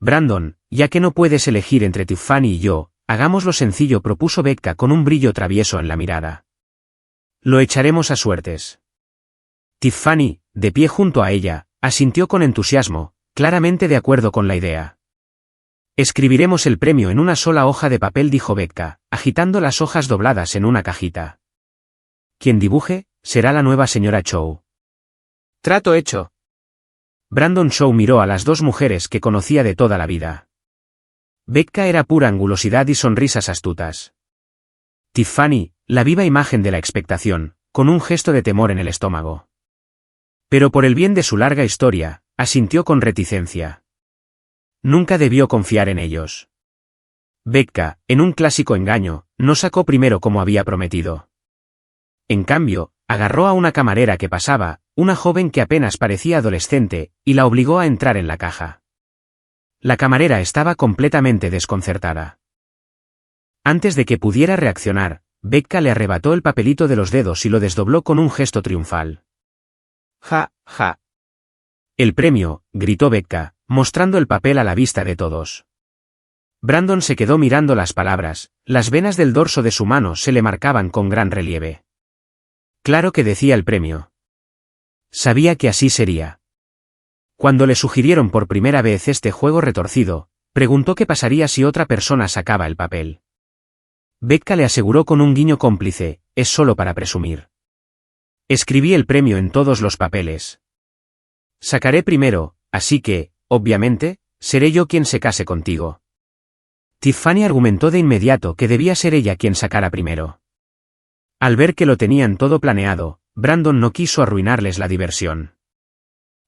Brandon, ya que no puedes elegir entre Tiffany y yo, hagámoslo sencillo, propuso Becca con un brillo travieso en la mirada. Lo echaremos a suertes. Tiffany, de pie junto a ella, asintió con entusiasmo, claramente de acuerdo con la idea. Escribiremos el premio en una sola hoja de papel, dijo Becca, agitando las hojas dobladas en una cajita. Quien dibuje, será la nueva señora Chow. Trato hecho. Brandon Chow miró a las dos mujeres que conocía de toda la vida. Becca era pura angulosidad y sonrisas astutas. Tiffany, la viva imagen de la expectación, con un gesto de temor en el estómago. Pero por el bien de su larga historia, asintió con reticencia. Nunca debió confiar en ellos. Becca, en un clásico engaño, no sacó primero como había prometido. En cambio, agarró a una camarera que pasaba, una joven que apenas parecía adolescente, y la obligó a entrar en la caja. La camarera estaba completamente desconcertada. Antes de que pudiera reaccionar, Becca le arrebató el papelito de los dedos y lo desdobló con un gesto triunfal. Ja, ja. El premio, gritó Becca, mostrando el papel a la vista de todos. Brandon se quedó mirando las palabras, las venas del dorso de su mano se le marcaban con gran relieve. Claro que decía el premio. Sabía que así sería. Cuando le sugirieron por primera vez este juego retorcido, preguntó qué pasaría si otra persona sacaba el papel. Becca le aseguró con un guiño cómplice, es solo para presumir. Escribí el premio en todos los papeles. Sacaré primero, así que, obviamente, seré yo quien se case contigo. Tiffany argumentó de inmediato que debía ser ella quien sacara primero. Al ver que lo tenían todo planeado, Brandon no quiso arruinarles la diversión.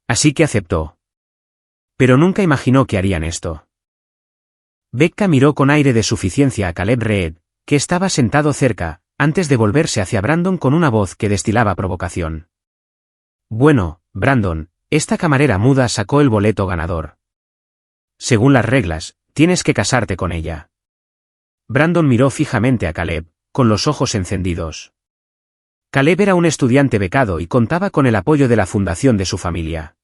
Así que aceptó. Pero nunca imaginó que harían esto. Becca miró con aire de suficiencia a Caleb Reed, que estaba sentado cerca, antes de volverse hacia Brandon con una voz que destilaba provocación. Bueno, Brandon, esta camarera muda sacó el boleto ganador. Según las reglas, tienes que casarte con ella. Brandon miró fijamente a Caleb, con los ojos encendidos. Caleb era un estudiante becado y contaba con el apoyo de la fundación de su familia.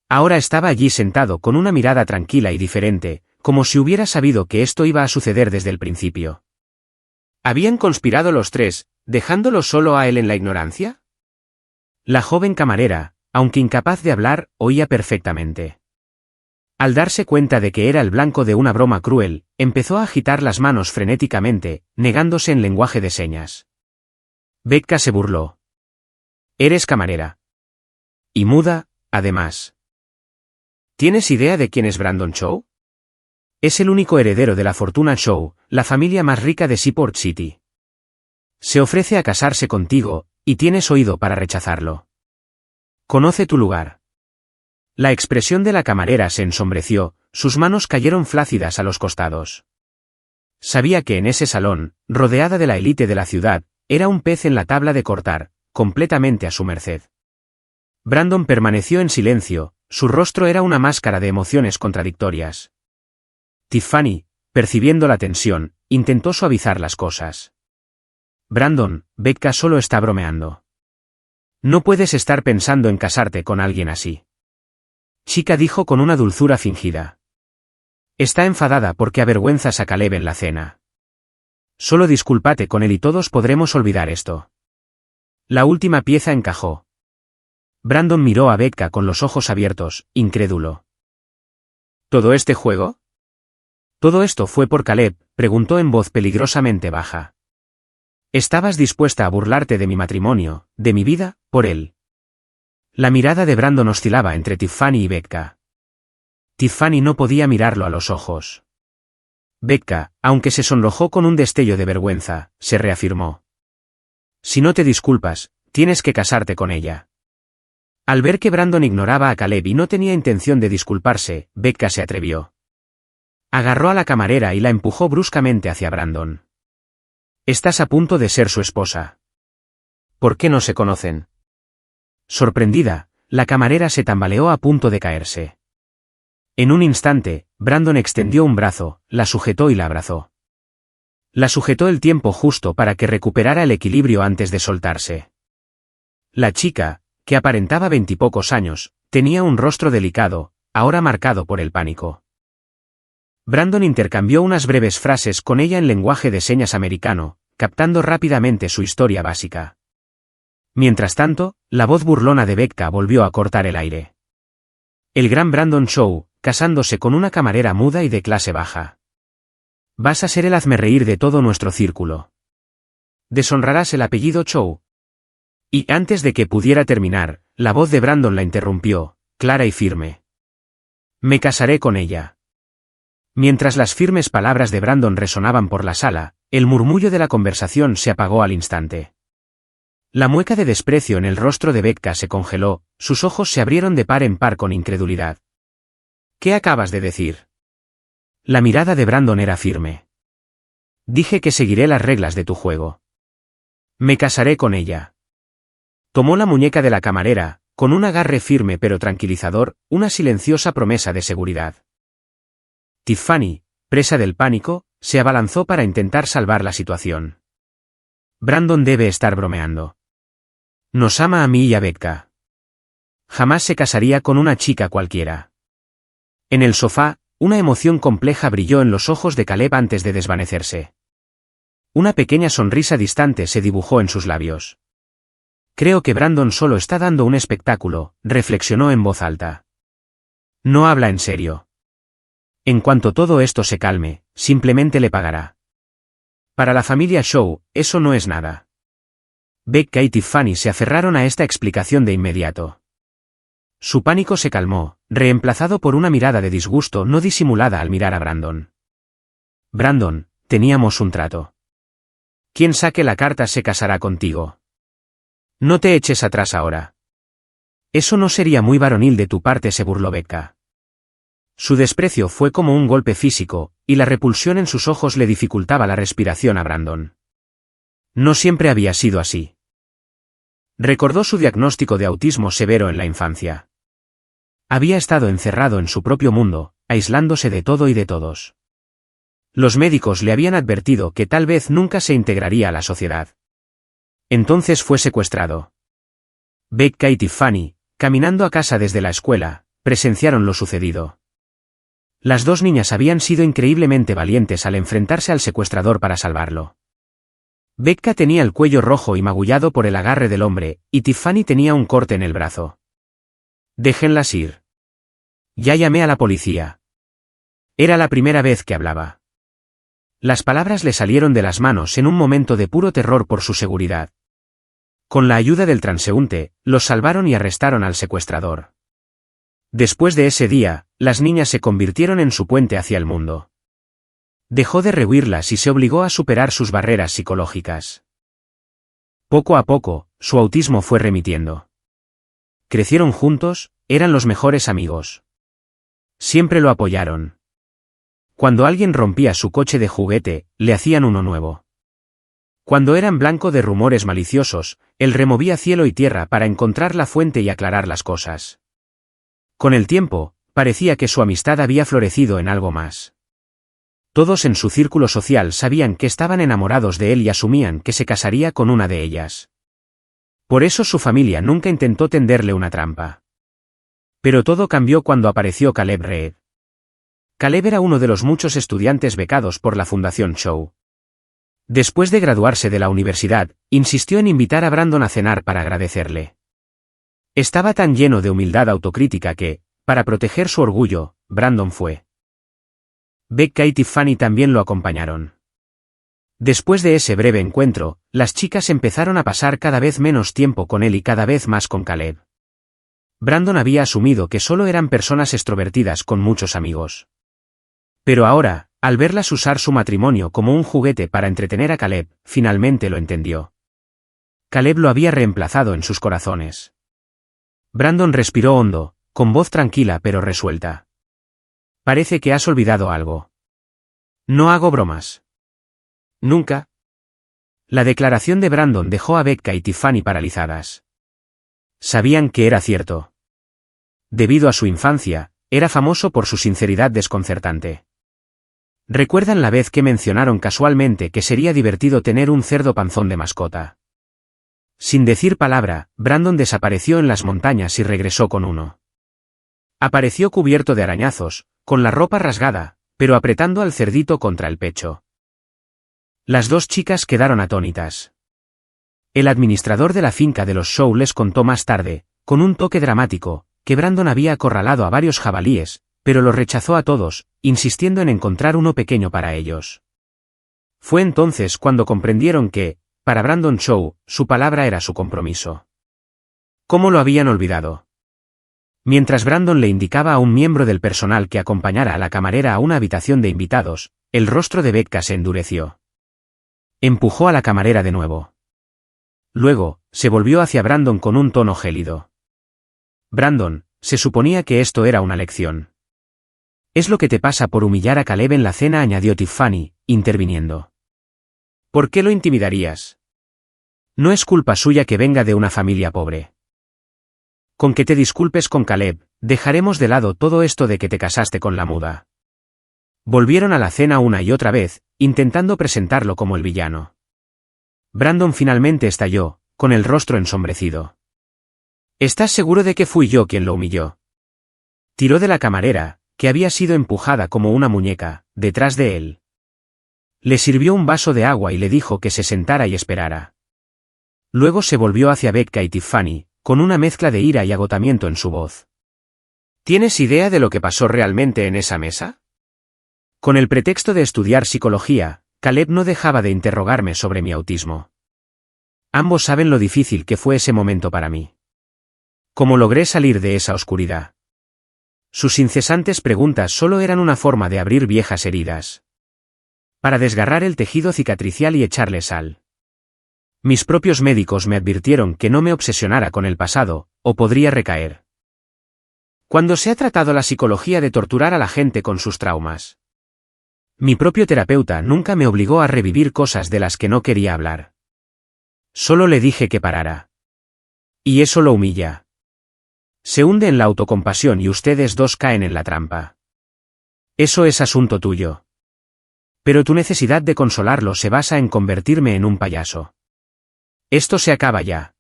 Ahora estaba allí sentado con una mirada tranquila y diferente, como si hubiera sabido que esto iba a suceder desde el principio. ¿Habían conspirado los tres, dejándolo solo a él en la ignorancia? La joven camarera, aunque incapaz de hablar, oía perfectamente. Al darse cuenta de que era el blanco de una broma cruel, empezó a agitar las manos frenéticamente, negándose en lenguaje de señas. Becca se burló. Eres camarera. Y muda, además. ¿Tienes idea de quién es Brandon Chow? Es el único heredero de la fortuna Chow, la familia más rica de Seaport City. Se ofrece a casarse contigo, y tienes oído para rechazarlo. Conoce tu lugar. La expresión de la camarera se ensombreció, sus manos cayeron flácidas a los costados. Sabía que en ese salón, rodeada de la élite de la ciudad, era un pez en la tabla de cortar, completamente a su merced. Brandon permaneció en silencio, su rostro era una máscara de emociones contradictorias. Tiffany, percibiendo la tensión, intentó suavizar las cosas. Brandon, Becca solo está bromeando. No puedes estar pensando en casarte con alguien así. Chica dijo con una dulzura fingida. Está enfadada porque avergüenzas a Caleb en la cena. Solo discúlpate con él y todos podremos olvidar esto. La última pieza encajó. Brandon miró a Becca con los ojos abiertos, incrédulo. ¿Todo este juego? ¿Todo esto fue por Caleb?, preguntó en voz peligrosamente baja. ¿Estabas dispuesta a burlarte de mi matrimonio, de mi vida, por él? La mirada de Brandon oscilaba entre Tiffany y Becca. Tiffany no podía mirarlo a los ojos. Becca, aunque se sonrojó con un destello de vergüenza, se reafirmó. Si no te disculpas, tienes que casarte con ella. Al ver que Brandon ignoraba a Caleb y no tenía intención de disculparse, Becca se atrevió. Agarró a la camarera y la empujó bruscamente hacia Brandon. Estás a punto de ser su esposa. ¿Por qué no se conocen? Sorprendida, la camarera se tambaleó a punto de caerse. En un instante, Brandon extendió un brazo, la sujetó y la abrazó. La sujetó el tiempo justo para que recuperara el equilibrio antes de soltarse. La chica, que aparentaba 20 y pocos años, tenía un rostro delicado, ahora marcado por el pánico. Brandon intercambió unas breves frases con ella en lenguaje de señas americano, captando rápidamente su historia básica. Mientras tanto, la voz burlona de Becca volvió a cortar el aire. El gran Brandon Shaw, casándose con una camarera muda y de clase baja. Vas a ser el hazmerreír de todo nuestro círculo. Deshonrarás el apellido Shaw. Y antes de que pudiera terminar, la voz de Brandon la interrumpió, clara y firme. Me casaré con ella. Mientras las firmes palabras de Brandon resonaban por la sala, el murmullo de la conversación se apagó al instante. La mueca de desprecio en el rostro de Becca se congeló, sus ojos se abrieron de par en par con incredulidad. ¿Qué acabas de decir? La mirada de Brandon era firme. Dije que seguiré las reglas de tu juego. Me casaré con ella. Tomó la muñeca de la camarera, con un agarre firme pero tranquilizador, una silenciosa promesa de seguridad. Tiffany, presa del pánico, se abalanzó para intentar salvar la situación. Brandon debe estar bromeando. Nos ama a mí y a Becca. Jamás se casaría con una chica cualquiera. En el sofá, una emoción compleja brilló en los ojos de Caleb antes de desvanecerse. Una pequeña sonrisa distante se dibujó en sus labios. Creo que Brandon solo está dando un espectáculo, reflexionó en voz alta. No habla en serio. En cuanto todo esto se calme, simplemente le pagará. Para la familia Shaw, eso no es nada. Becca y Tiffany se aferraron a esta explicación de inmediato. Su pánico se calmó, reemplazado por una mirada de disgusto no disimulada al mirar a Brandon. Brandon, teníamos un trato. Quien saque la carta se casará contigo. No te eches atrás ahora. Eso no sería muy varonil de tu parte, se burló Becca. Su desprecio fue como un golpe físico, y la repulsión en sus ojos le dificultaba la respiración a Brandon. No siempre había sido así. Recordó su diagnóstico de autismo severo en la infancia. Había estado encerrado en su propio mundo, aislándose de todo y de todos. Los médicos le habían advertido que tal vez nunca se integraría a la sociedad. Entonces fue secuestrado. Becca y Tiffany, caminando a casa desde la escuela, presenciaron lo sucedido. Las dos niñas habían sido increíblemente valientes al enfrentarse al secuestrador para salvarlo. Becca tenía el cuello rojo y magullado por el agarre del hombre, y Tiffany tenía un corte en el brazo. Déjenlas ir. Ya llamé a la policía. Era la primera vez que hablaba. Las palabras le salieron de las manos en un momento de puro terror por su seguridad. Con la ayuda del transeúnte, los salvaron y arrestaron al secuestrador. Después de ese día, las niñas se convirtieron en su puente hacia el mundo. Dejó de rehuirlas y se obligó a superar sus barreras psicológicas. Poco a poco, su autismo fue remitiendo. Crecieron juntos, eran los mejores amigos. Siempre lo apoyaron. Cuando alguien rompía su coche de juguete, le hacían uno nuevo. Cuando eran blanco de rumores maliciosos, él removía cielo y tierra para encontrar la fuente y aclarar las cosas. Con el tiempo, parecía que su amistad había florecido en algo más. Todos en su círculo social sabían que estaban enamorados de él y asumían que se casaría con una de ellas. Por eso su familia nunca intentó tenderle una trampa. Pero todo cambió cuando apareció Caleb Reed. Caleb era uno de los muchos estudiantes becados por la Fundación Shaw. Después de graduarse de la universidad, insistió en invitar a Brandon a cenar para agradecerle. Estaba tan lleno de humildad autocrítica que, para proteger su orgullo, Brandon fue. Becca y Tiffany también lo acompañaron. Después de ese breve encuentro, las chicas empezaron a pasar cada vez menos tiempo con él y cada vez más con Caleb. Brandon había asumido que solo eran personas extrovertidas con muchos amigos. Pero ahora, al verlas usar su matrimonio como un juguete para entretener a Caleb, finalmente lo entendió. Caleb lo había reemplazado en sus corazones. Brandon respiró hondo, con voz tranquila pero resuelta. Parece que has olvidado algo. No hago bromas. Nunca. La declaración de Brandon dejó a Becca y Tiffany paralizadas. Sabían que era cierto. Debido a su infancia, era famoso por su sinceridad desconcertante. ¿Recuerdan la vez que mencionaron casualmente que sería divertido tener un cerdo panzón de mascota? Sin decir palabra, Brandon desapareció en las montañas y regresó con uno. Apareció cubierto de arañazos, con la ropa rasgada, pero apretando al cerdito contra el pecho. Las dos chicas quedaron atónitas. El administrador de la finca de los Shaw les contó más tarde, con un toque dramático, que Brandon había acorralado a varios jabalíes, pero los rechazó a todos, insistiendo en encontrar uno pequeño para ellos. Fue entonces cuando comprendieron que, para Brandon Shaw, su palabra era su compromiso. ¿Cómo lo habían olvidado? Mientras Brandon le indicaba a un miembro del personal que acompañara a la camarera a una habitación de invitados, el rostro de Becca se endureció. Empujó a la camarera de nuevo. Luego, se volvió hacia Brandon con un tono gélido. Brandon, se suponía que esto era una lección. Es lo que te pasa por humillar a Caleb en la cena, añadió Tiffany, interviniendo. ¿Por qué lo intimidarías? No es culpa suya que venga de una familia pobre. Con que te disculpes con Caleb, dejaremos de lado todo esto de que te casaste con la muda. Volvieron a la cena una y otra vez, intentando presentarlo como el villano. Brandon finalmente estalló, con el rostro ensombrecido. ¿Estás seguro de que fui yo quien lo humilló? Tiró de la camarera, que había sido empujada como una muñeca, detrás de él. Le sirvió un vaso de agua y le dijo que se sentara y esperara. Luego se volvió hacia Becca y Tiffany, con una mezcla de ira y agotamiento en su voz. ¿Tienes idea de lo que pasó realmente en esa mesa? Con el pretexto de estudiar psicología, Caleb no dejaba de interrogarme sobre mi autismo. Ambos saben lo difícil que fue ese momento para mí. ¿Cómo logré salir de esa oscuridad? Sus incesantes preguntas solo eran una forma de abrir viejas heridas. Para desgarrar el tejido cicatricial y echarle sal. Mis propios médicos me advirtieron que no me obsesionara con el pasado, o podría recaer. Cuando se ha tratado la psicología de torturar a la gente con sus traumas. Mi propio terapeuta nunca me obligó a revivir cosas de las que no quería hablar. Solo le dije que parara. Y eso lo humilla. Se hunde en la autocompasión y ustedes dos caen en la trampa. Eso es asunto tuyo. Pero tu necesidad de consolarlo se basa en convertirme en un payaso. Esto se acaba ya.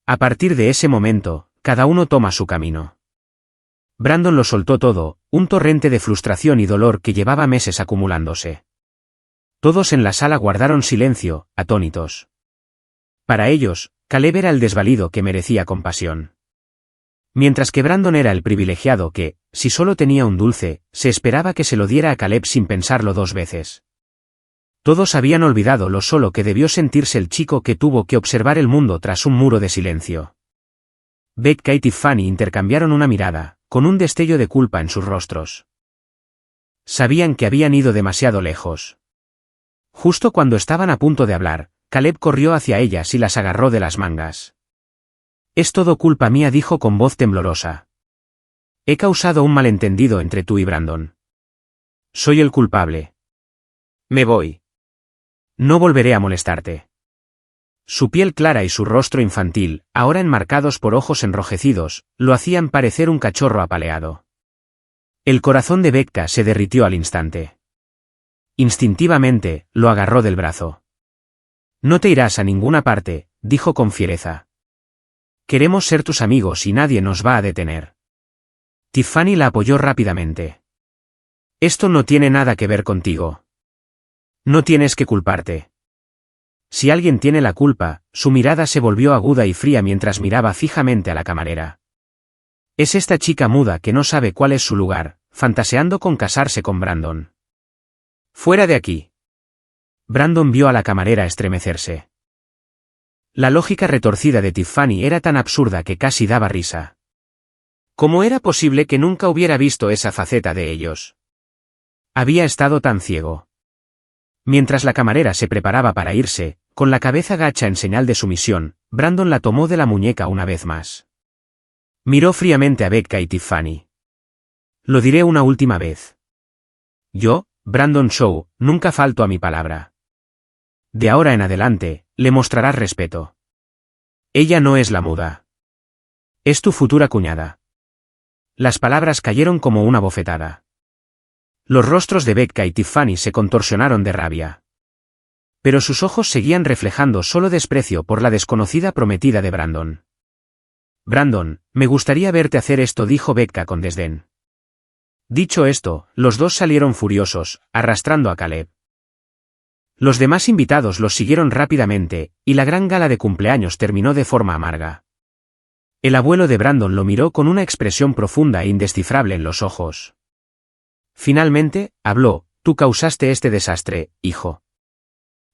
A partir de ese momento, cada uno toma su camino. Brandon lo soltó todo, un torrente de frustración y dolor que llevaba meses acumulándose. Todos en la sala guardaron silencio, atónitos. Para ellos, Caleb era el desvalido que merecía compasión. Mientras que Brandon era el privilegiado que, si solo tenía un dulce, se esperaba que se lo diera a Caleb sin pensarlo dos veces. Todos habían olvidado lo solo que debió sentirse el chico que tuvo que observar el mundo tras un muro de silencio. Becca y Tiffany intercambiaron una mirada, con un destello de culpa en sus rostros. Sabían que habían ido demasiado lejos. Justo cuando estaban a punto de hablar, Caleb corrió hacia ellas y las agarró de las mangas. Es todo culpa mía, dijo con voz temblorosa. He causado un malentendido entre tú y Brandon. Soy el culpable. Me voy. No volveré a molestarte. Su piel clara y su rostro infantil, ahora enmarcados por ojos enrojecidos, lo hacían parecer un cachorro apaleado. El corazón de Becca se derritió al instante. Instintivamente, lo agarró del brazo. No te irás a ninguna parte, dijo con fiereza. Queremos ser tus amigos y nadie nos va a detener. Tiffany la apoyó rápidamente. Esto no tiene nada que ver contigo. No tienes que culparte. Si alguien tiene la culpa, su mirada se volvió aguda y fría mientras miraba fijamente a la camarera. Es esta chica muda que no sabe cuál es su lugar, fantaseando con casarse con Brandon. Fuera de aquí. Brandon vio a la camarera estremecerse. La lógica retorcida de Tiffany era tan absurda que casi daba risa. ¿Cómo era posible que nunca hubiera visto esa faceta de ellos? Había estado tan ciego. Mientras la camarera se preparaba para irse, con la cabeza gacha en señal de sumisión, Brandon la tomó de la muñeca una vez más. Miró fríamente a Becca y Tiffany. Lo diré una última vez. Yo, Brandon Shaw, nunca falto a mi palabra. De ahora en adelante, le mostrarás respeto. Ella no es la muda. Es tu futura cuñada. Las palabras cayeron como una bofetada. Los rostros de Becca y Tiffany se contorsionaron de rabia. Pero sus ojos seguían reflejando solo desprecio por la desconocida prometida de Brandon. Brandon, me gustaría verte hacer esto, dijo Becca con desdén. Dicho esto, los dos salieron furiosos, arrastrando a Caleb. Los demás invitados los siguieron rápidamente, y la gran gala de cumpleaños terminó de forma amarga. El abuelo de Brandon lo miró con una expresión profunda e indescifrable en los ojos. Finalmente, habló: «Tú causaste este desastre, hijo.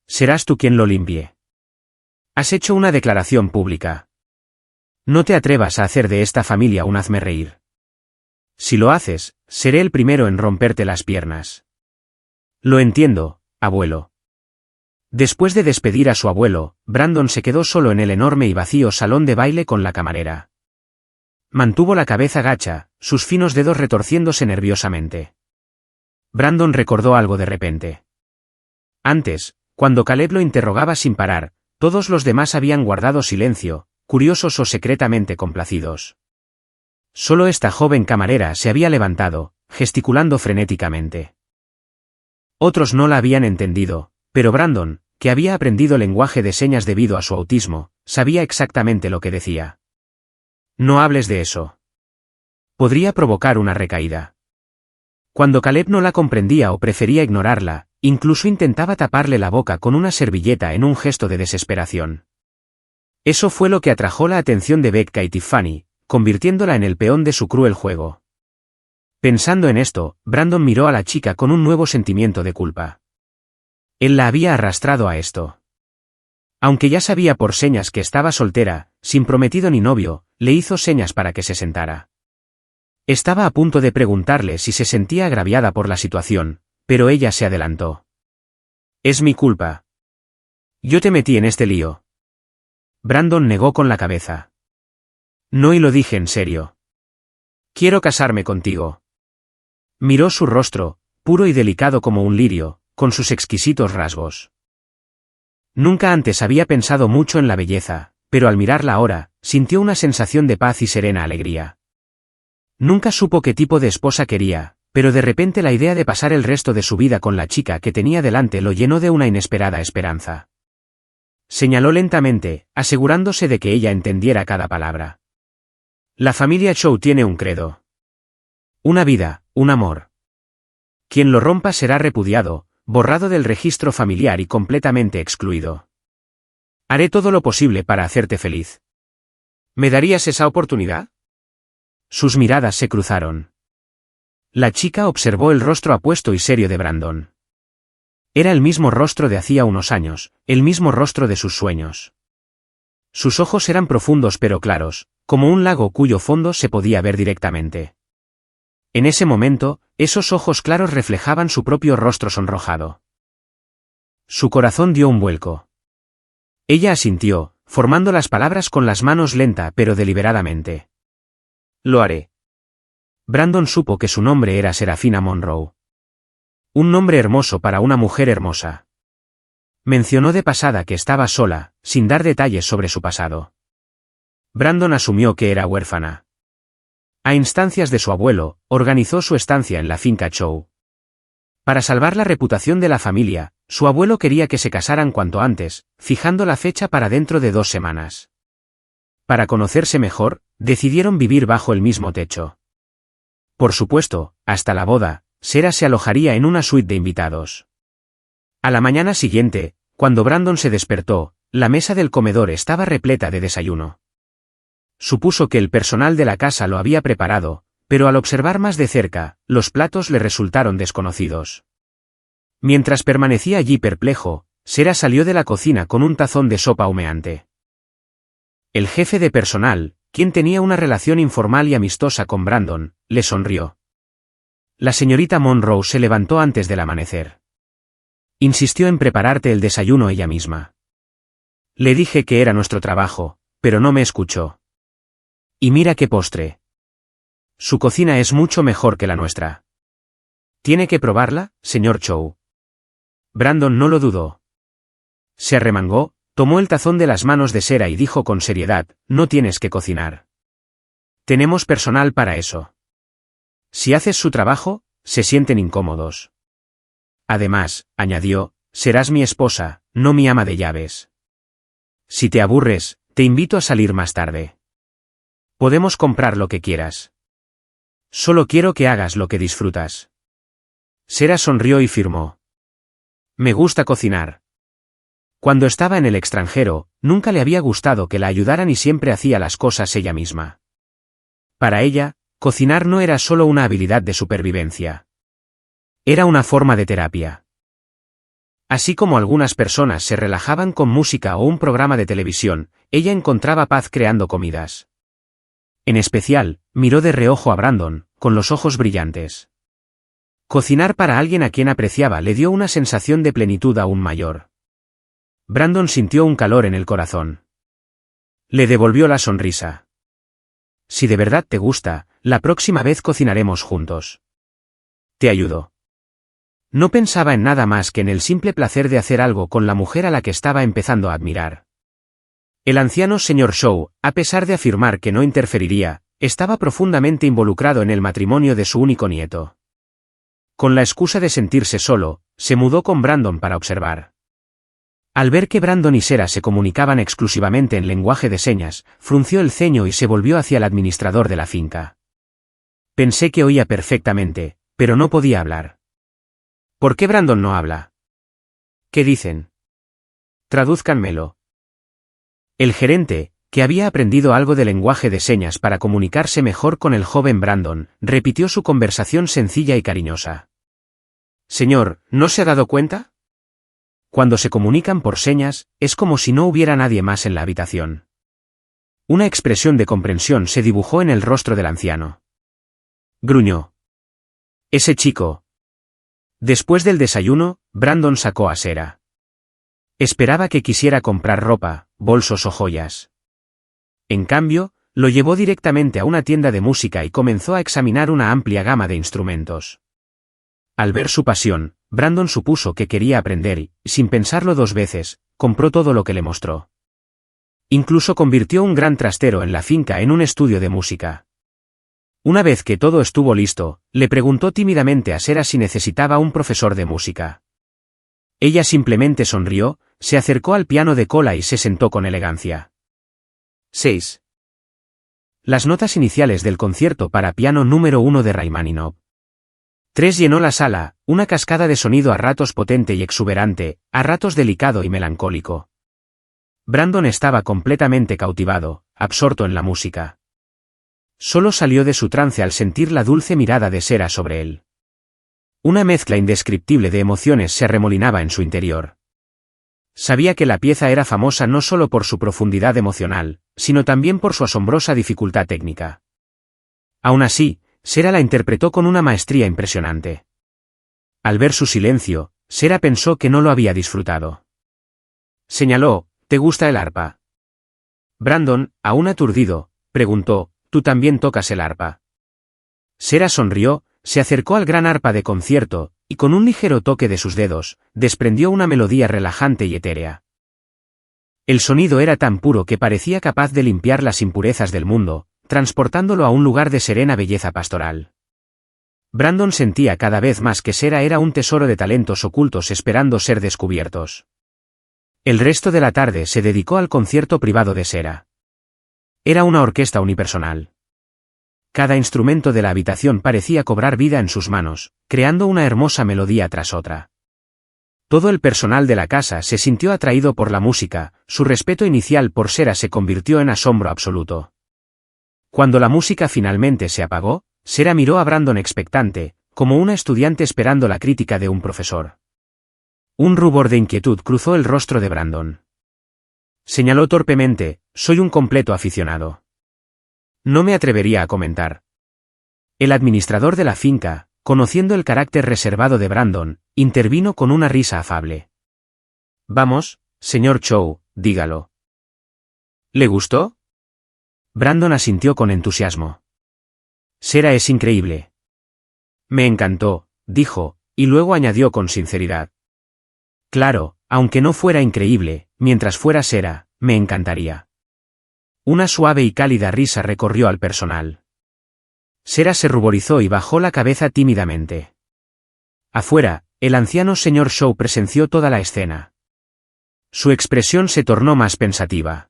Serás tú quien lo limpie. Has hecho una declaración pública. No te atrevas a hacer de esta familia un hazmerreír. Si lo haces, seré el primero en romperte las piernas». «Lo entiendo, abuelo». Después de despedir a su abuelo, Brandon se quedó solo en el enorme y vacío salón de baile con la camarera. Mantuvo la cabeza gacha, sus finos dedos retorciéndose nerviosamente. Brandon recordó algo de repente. Antes, cuando Caleb lo interrogaba sin parar, todos los demás habían guardado silencio, curiosos o secretamente complacidos. Solo esta joven camarera se había levantado, gesticulando frenéticamente. Otros no la habían entendido, pero Brandon, que había aprendido lenguaje de señas debido a su autismo, sabía exactamente lo que decía. «No hables de eso. Podría provocar una recaída». Cuando Caleb no la comprendía o prefería ignorarla, incluso intentaba taparle la boca con una servilleta en un gesto de desesperación. Eso fue lo que atrajo la atención de Becca y Tiffany, convirtiéndola en el peón de su cruel juego. Pensando en esto, Brandon miró a la chica con un nuevo sentimiento de culpa. Él la había arrastrado a esto. Aunque ya sabía por señas que estaba soltera, sin prometido ni novio, le hizo señas para que se sentara. Estaba a punto de preguntarle si se sentía agraviada por la situación, pero ella se adelantó. «Es mi culpa. Yo te metí en este lío». Brandon negó con la cabeza. «No, y lo dije en serio. Quiero casarme contigo». Miró su rostro, puro y delicado como un lirio, con sus exquisitos rasgos. Nunca antes había pensado mucho en la belleza, pero al mirarla ahora, sintió una sensación de paz y serena alegría. Nunca supo qué tipo de esposa quería, pero de repente la idea de pasar el resto de su vida con la chica que tenía delante lo llenó de una inesperada esperanza. Señaló lentamente, asegurándose de que ella entendiera cada palabra. La familia Chow tiene un credo. Una vida, un amor. Quien lo rompa será repudiado, borrado del registro familiar y completamente excluido. Haré todo lo posible para hacerte feliz. ¿Me darías esa oportunidad? Sus miradas se cruzaron. La chica observó el rostro apuesto y serio de Brandon. Era el mismo rostro de hacía unos años, el mismo rostro de sus sueños. Sus ojos eran profundos pero claros, como un lago cuyo fondo se podía ver directamente. En ese momento, esos ojos claros reflejaban su propio rostro sonrojado. Su corazón dio un vuelco. Ella asintió, formando las palabras con las manos lenta pero deliberadamente. «Lo haré». Brandon supo que su nombre era Serafina Monroe. Un nombre hermoso para una mujer hermosa. Mencionó de pasada que estaba sola, sin dar detalles sobre su pasado. Brandon asumió que era huérfana. A instancias de su abuelo, organizó su estancia en la finca Chow. Para salvar la reputación de la familia, su abuelo quería que se casaran cuanto antes, fijando la fecha para dentro de 2 semanas. Para conocerse mejor, decidieron vivir bajo el mismo techo. Por supuesto, hasta la boda, Sera se alojaría en una suite de invitados. A la mañana siguiente, cuando Brandon se despertó, la mesa del comedor estaba repleta de desayuno. Supuso que el personal de la casa lo había preparado, pero al observar más de cerca, los platos le resultaron desconocidos. Mientras permanecía allí perplejo, Sera salió de la cocina con un tazón de sopa humeante. El jefe de personal, quien tenía una relación informal y amistosa con Brandon, le sonrió. La señorita Monroe se levantó antes del amanecer. Insistió en prepararte el desayuno ella misma. Le dije que era nuestro trabajo, pero no me escuchó. Y mira qué postre. Su cocina es mucho mejor que la nuestra. ¿Tiene que probarla, señor Chow? Brandon no lo dudó. Se arremangó, tomó el tazón de las manos de Sera y dijo con seriedad: «No tienes que cocinar. Tenemos personal para eso. Si haces su trabajo, se sienten incómodos. Además», añadió, «serás mi esposa, no mi ama de llaves. Si te aburres, te invito a salir más tarde. Podemos comprar lo que quieras». Solo quiero que hagas lo que disfrutas. Sera sonrió y firmó. Me gusta cocinar. Cuando estaba en el extranjero, nunca le había gustado que la ayudaran y siempre hacía las cosas ella misma. Para ella, cocinar no era solo una habilidad de supervivencia. Era una forma de terapia. Así como algunas personas se relajaban con música o un programa de televisión, ella encontraba paz creando comidas. En especial, miró de reojo a Brandon, con los ojos brillantes. Cocinar para alguien a quien apreciaba le dio una sensación de plenitud aún mayor. Brandon sintió un calor en el corazón. Le devolvió la sonrisa. Si de verdad te gusta, la próxima vez cocinaremos juntos. Te ayudo. No pensaba en nada más que en el simple placer de hacer algo con la mujer a la que estaba empezando a admirar. El anciano señor Shaw, a pesar de afirmar que no interferiría, estaba profundamente involucrado en el matrimonio de su único nieto. Con la excusa de sentirse solo, se mudó con Brandon para observar. Al ver que Brandon y Sera se comunicaban exclusivamente en lenguaje de señas, frunció el ceño y se volvió hacia el administrador de la finca. Pensé que oía perfectamente, pero no podía hablar. ¿Por qué Brandon no habla? ¿Qué dicen? Tradúzcanmelo. El gerente, que había aprendido algo de lenguaje de señas para comunicarse mejor con el joven Brandon, repitió su conversación sencilla y cariñosa. Señor, ¿no se ha dado cuenta? Cuando se comunican por señas, es como si no hubiera nadie más en la habitación. Una expresión de comprensión se dibujó en el rostro del anciano. Gruñó. Ese chico. Después del desayuno, Brandon sacó a Sera. Esperaba que quisiera comprar ropa, bolsos o joyas. En cambio, lo llevó directamente a una tienda de música y comenzó a examinar una amplia gama de instrumentos. Al ver su pasión, Brandon supuso que quería aprender y, sin pensarlo dos veces, compró todo lo que le mostró. Incluso convirtió un gran trastero en la finca en un estudio de música. Una vez que todo estuvo listo, le preguntó tímidamente a Sera si necesitaba un profesor de música. Ella simplemente sonrió, se acercó al piano de cola y se sentó con elegancia. 6. Las notas iniciales del concierto para piano número 1 de Rachmaninoff. 3 llenó la sala, una cascada de sonido a ratos potente y exuberante, a ratos delicado y melancólico. Brandon estaba completamente cautivado, absorto en la música. Solo salió de su trance al sentir la dulce mirada de Sera sobre él. Una mezcla indescriptible de emociones se arremolinaba en su interior. Sabía que la pieza era famosa no solo por su profundidad emocional, sino también por su asombrosa dificultad técnica. Aún así, Sera la interpretó con una maestría impresionante. Al ver su silencio, Sera pensó que no lo había disfrutado. Señaló, ¿te gusta el arpa? Brandon, aún aturdido, preguntó, ¿tú también tocas el arpa? Sera sonrió, se acercó al gran arpa de concierto, y con un ligero toque de sus dedos, desprendió una melodía relajante y etérea. El sonido era tan puro que parecía capaz de limpiar las impurezas del mundo, transportándolo a un lugar de serena belleza pastoral. Brandon sentía cada vez más que Sera era un tesoro de talentos ocultos esperando ser descubiertos. El resto de la tarde se dedicó al concierto privado de Sera. Era una orquesta unipersonal. Cada instrumento de la habitación parecía cobrar vida en sus manos, creando una hermosa melodía tras otra. Todo el personal de la casa se sintió atraído por la música, su respeto inicial por Sera se convirtió en asombro absoluto. Cuando la música finalmente se apagó, Sera miró a Brandon expectante, como una estudiante esperando la crítica de un profesor. Un rubor de inquietud cruzó el rostro de Brandon. Señaló torpemente, soy un completo aficionado. No me atrevería a comentar. El administrador de la finca, conociendo el carácter reservado de Brandon, intervino con una risa afable. Vamos, señor Chow, dígalo. ¿Le gustó? Brandon asintió con entusiasmo. Sera es increíble. Me encantó, dijo, y luego añadió con sinceridad. Claro, aunque no fuera increíble, mientras fuera Sera, me encantaría. Una suave y cálida risa recorrió al personal. Sera se ruborizó y bajó la cabeza tímidamente. Afuera, el anciano señor Shaw presenció toda la escena. Su expresión se tornó más pensativa.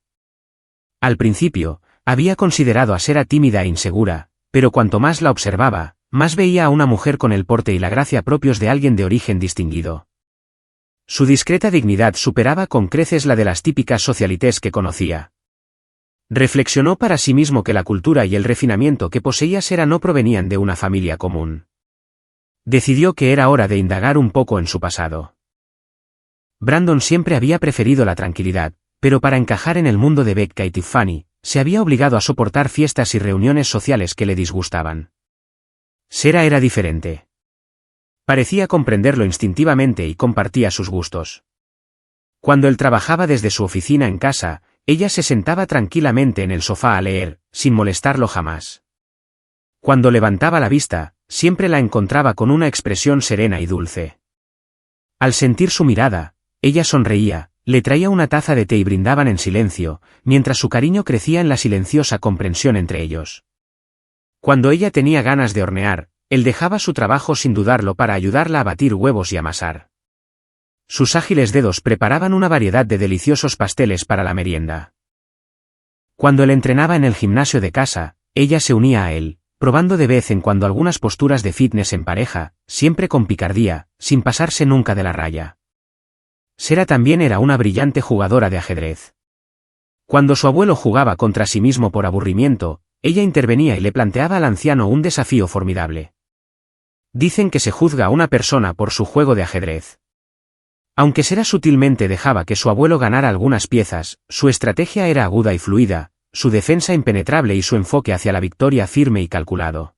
Al principio, había considerado a Sera tímida e insegura, pero cuanto más la observaba, más veía a una mujer con el porte y la gracia propios de alguien de origen distinguido. Su discreta dignidad superaba con creces la de las típicas socialites que conocía. Reflexionó para sí mismo que la cultura y el refinamiento que poseía Sera no provenían de una familia común. Decidió que era hora de indagar un poco en su pasado. Brandon siempre había preferido la tranquilidad, pero para encajar en el mundo de Becca y Tiffany, se había obligado a soportar fiestas y reuniones sociales que le disgustaban. Sera era diferente. Parecía comprenderlo instintivamente y compartía sus gustos. Cuando él trabajaba desde su oficina en casa, ella se sentaba tranquilamente en el sofá a leer, sin molestarlo jamás. Cuando levantaba la vista, siempre la encontraba con una expresión serena y dulce. Al sentir su mirada, ella sonreía, le traía una taza de té y brindaban en silencio, mientras su cariño crecía en la silenciosa comprensión entre ellos. Cuando ella tenía ganas de hornear, él dejaba su trabajo sin dudarlo para ayudarla a batir huevos y amasar. Sus ágiles dedos preparaban una variedad de deliciosos pasteles para la merienda. Cuando él entrenaba en el gimnasio de casa, ella se unía a él, probando de vez en cuando algunas posturas de fitness en pareja, siempre con picardía, sin pasarse nunca de la raya. Sera también era una brillante jugadora de ajedrez. Cuando su abuelo jugaba contra sí mismo por aburrimiento, ella intervenía y le planteaba al anciano un desafío formidable. Dicen que se juzga a una persona por su juego de ajedrez. Aunque Sera sutilmente dejaba que su abuelo ganara algunas piezas, su estrategia era aguda y fluida, su defensa impenetrable y su enfoque hacia la victoria firme y calculado.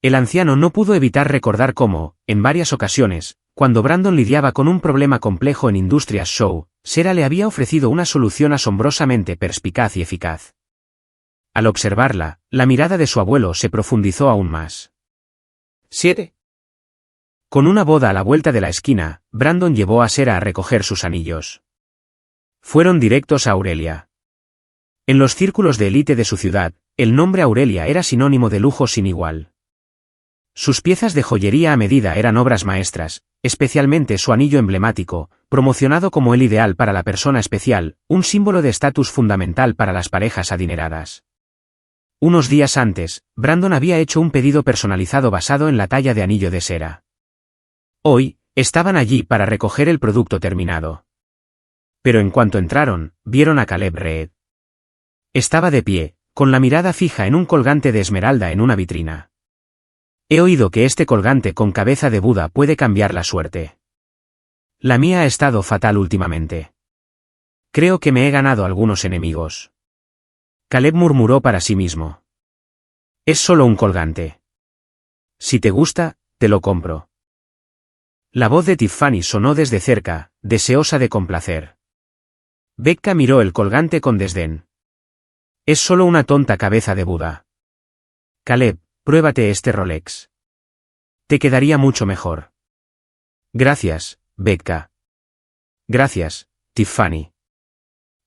El anciano no pudo evitar recordar cómo, en varias ocasiones, cuando Brandon lidiaba con un problema complejo en Industrias Show, Sera le había ofrecido una solución asombrosamente perspicaz y eficaz. Al observarla, la mirada de su abuelo se profundizó aún más. 7. Con una boda a la vuelta de la esquina, Brandon llevó a Sera a recoger sus anillos. Fueron directos a Aurelia. En los círculos de élite de su ciudad, el nombre Aurelia era sinónimo de lujo sin igual. Sus piezas de joyería a medida eran obras maestras, especialmente su anillo emblemático, promocionado como el ideal para la persona especial, un símbolo de estatus fundamental para las parejas adineradas. Unos días antes, Brandon había hecho un pedido personalizado basado en la talla de anillo de Sera. Hoy, estaban allí para recoger el producto terminado. Pero en cuanto entraron, vieron a Caleb Reed. Estaba de pie, con la mirada fija en un colgante de esmeralda en una vitrina. He oído que este colgante con cabeza de Buda puede cambiar la suerte. La mía ha estado fatal últimamente. Creo que me he ganado algunos enemigos. Caleb murmuró para sí mismo. Es solo un colgante. Si te gusta, te lo compro. La voz de Tiffany sonó desde cerca, deseosa de complacer. Becca miró el colgante con desdén. Es solo una tonta cabeza de Buda. Caleb, pruébate este Rolex. Te quedaría mucho mejor. Gracias, Becca. Gracias, Tiffany.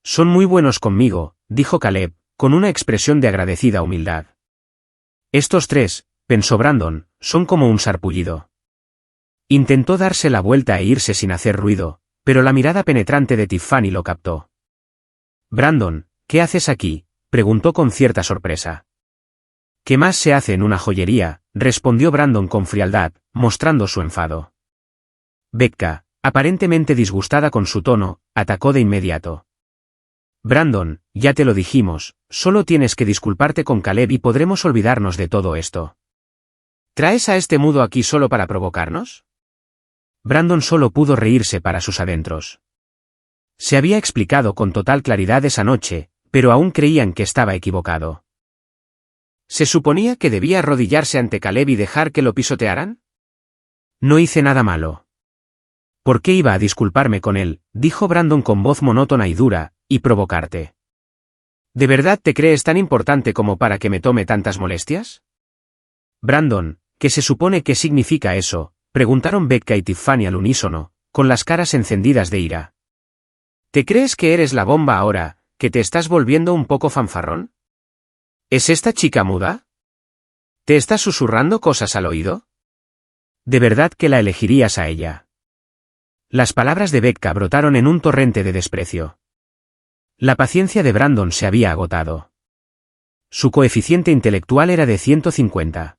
Son muy buenos conmigo, dijo Caleb, con una expresión de agradecida humildad. Estos tres, pensó Brandon, son como un sarpullido. Intentó darse la vuelta e irse sin hacer ruido, pero la mirada penetrante de Tiffany lo captó. Brandon, ¿qué haces aquí?, preguntó con cierta sorpresa. ¿Qué más se hace en una joyería?, respondió Brandon con frialdad, mostrando su enfado. Becca, aparentemente disgustada con su tono, atacó de inmediato. Brandon, ya te lo dijimos, solo tienes que disculparte con Caleb y podremos olvidarnos de todo esto. ¿Traes a este mudo aquí solo para provocarnos? Brandon solo pudo reírse para sus adentros. Se había explicado con total claridad esa noche, pero aún creían que estaba equivocado. ¿Se suponía que debía arrodillarse ante Caleb y dejar que lo pisotearan? No hice nada malo. ¿Por qué iba a disculparme con él?, dijo Brandon con voz monótona y dura, y provocarte. ¿De verdad te crees tan importante como para que me tome tantas molestias? Brandon, ¿qué se supone que significa eso?, preguntaron Becca y Tiffany al unísono, con las caras encendidas de ira. ¿Te crees que eres la bomba ahora, que te estás volviendo un poco fanfarrón? ¿Es esta chica muda? ¿Te estás susurrando cosas al oído? ¿De verdad que la elegirías a ella? Las palabras de Becca brotaron en un torrente de desprecio. La paciencia de Brandon se había agotado. Su coeficiente intelectual era de 150.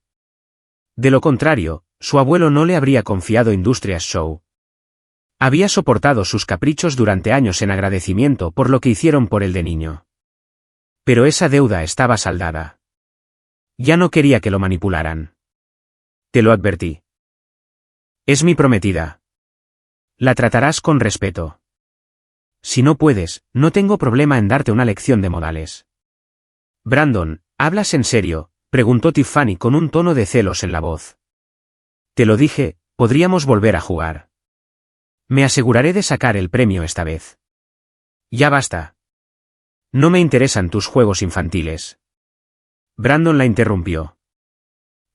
De lo contrario, su abuelo no le habría confiado Industrias Show. Había soportado sus caprichos durante años en agradecimiento por lo que hicieron por él de niño. Pero esa deuda estaba saldada. Ya no quería que lo manipularan. Te lo advertí. Es mi prometida. La tratarás con respeto. Si no puedes, no tengo problema en darte una lección de modales. Brandon, ¿hablas en serio?, preguntó Tiffany con un tono de celos en la voz. Te lo dije, podríamos volver a jugar. Me aseguraré de sacar el premio esta vez. Ya basta. No me interesan tus juegos infantiles. Brandon la interrumpió.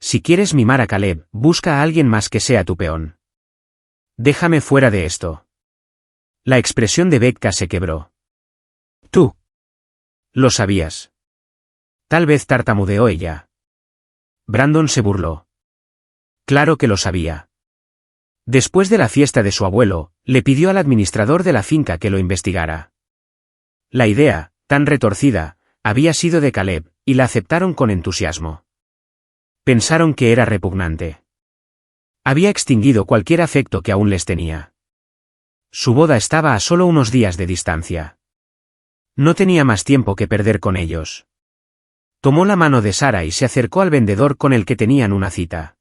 Si quieres mimar a Caleb, busca a alguien más que sea tu peón. Déjame fuera de esto. La expresión de Becca se quebró. Tú. Lo sabías. Tal vez tartamudeó ella. Brandon se burló. Claro que lo sabía. Después de la fiesta de su abuelo, le pidió al administrador de la finca que lo investigara. La idea, tan retorcida, había sido de Caleb, y la aceptaron con entusiasmo. Pensaron que era repugnante. Había extinguido cualquier afecto que aún les tenía. Su boda estaba a solo unos días de distancia. No tenía más tiempo que perder con ellos. Tomó la mano de Sara y se acercó al vendedor con el que tenían una cita.